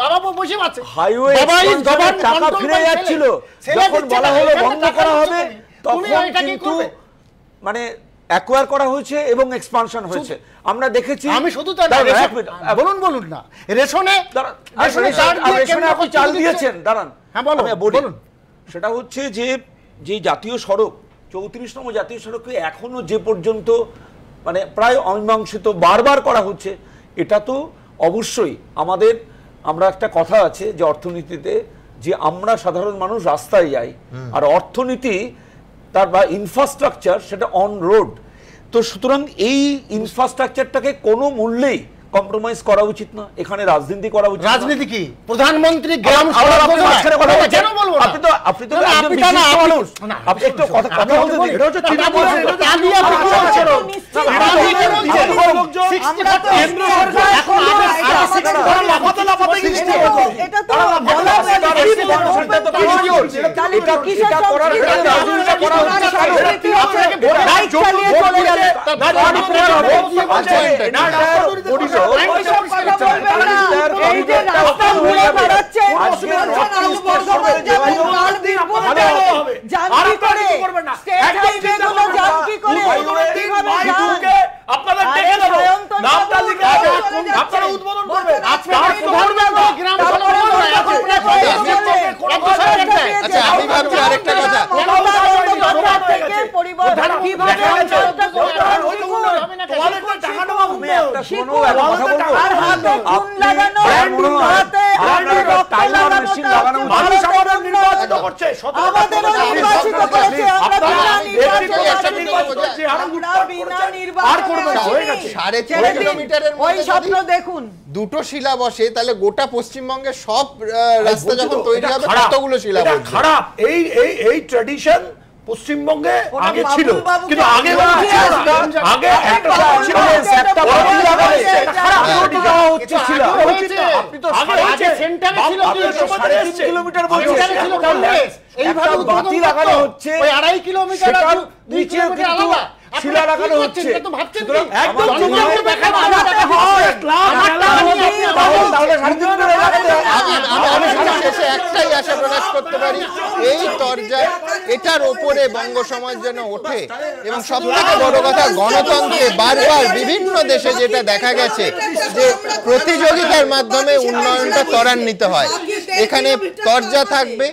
বাবা বসে আছে, হাইওয়ে টাকা ফিরে যাচ্ছিল, যখন বলা হলো বন্ধ করা হবে তখন কিন্তু মানে অ্যাকোয়ার করা হয়েছে এবং এক্সপানশন হয়েছে। আমরা দেখেছি, আমি শুধু তো বলুন না, রেশনে আপনি চাল দিয়েছেন, দাঁড়ান, হ্যাঁ বলুন। সেটা হচ্ছে যে জাতীয় সড়ক 34 নম্বর জাতীয় সড়কে এখনো যে পর্যন্ত মানে প্রায় অমীমাংসিত বারবার করা হচ্ছে, এটা তো অবশ্যই আমরা একটা কথা আছে যে অর্থনীতিতে, যে আমরা সাধারণ মানুষ রাস্তায় যাই, আর অর্থনীতি তার বা ইনফ্রাস্ট্রাকচার সেটা অন রোড। তো সুতরাং এই ইনফ্রাস্ট্রাকচারটাকে কোনো মূল্যেই কম্প্রোমাইজ করা উচিত না, এখানে রাজনীতি করা উচিত। রাজনীতি কি? প্রধানমন্ত্রী গ্রাম সড়ক আপনি তো একটু কথা বলতে দিন। দুটো শিলা বসে, তাহলে গোটা পশ্চিমবঙ্গের সব রাস্তা যখন তৈরি হবে কতগুলো শিলা বসবে? খারাপ এই ট্র্যাডিশন পশ্চিমবঙ্গে আগে ছিল, কিন্তু আগে আগে একটা কিলোমিটার এইভাবে বাতি লাগানো হচ্ছে, 2.5 কিলোমিটার নিচে শিলা লাগানো হচ্ছে। একটাই আশা প্রকাশ করতে পারি, এই তরজায় এটার ওপরে বঙ্গ সমাজ যেন ওঠে। এবং সব থেকে বড় কথা, গণতন্ত্রে বারবার বিভিন্ন দেশে যেটা দেখা গেছে যে প্রতিযোগিতার মাধ্যমে উন্নয়নটা ত্বরান্বিত হয়, এখানে তরজা থাকবে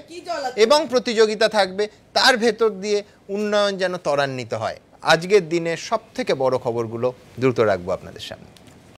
এবং প্রতিযোগিতা থাকবে, তার ভেতর দিয়ে উন্নয়ন যেন ত্বরান্বিত হয়। আজকের দিনে সব থেকে বড় খবরগুলো দ্রুত রাখবো আপনাদের সামনে।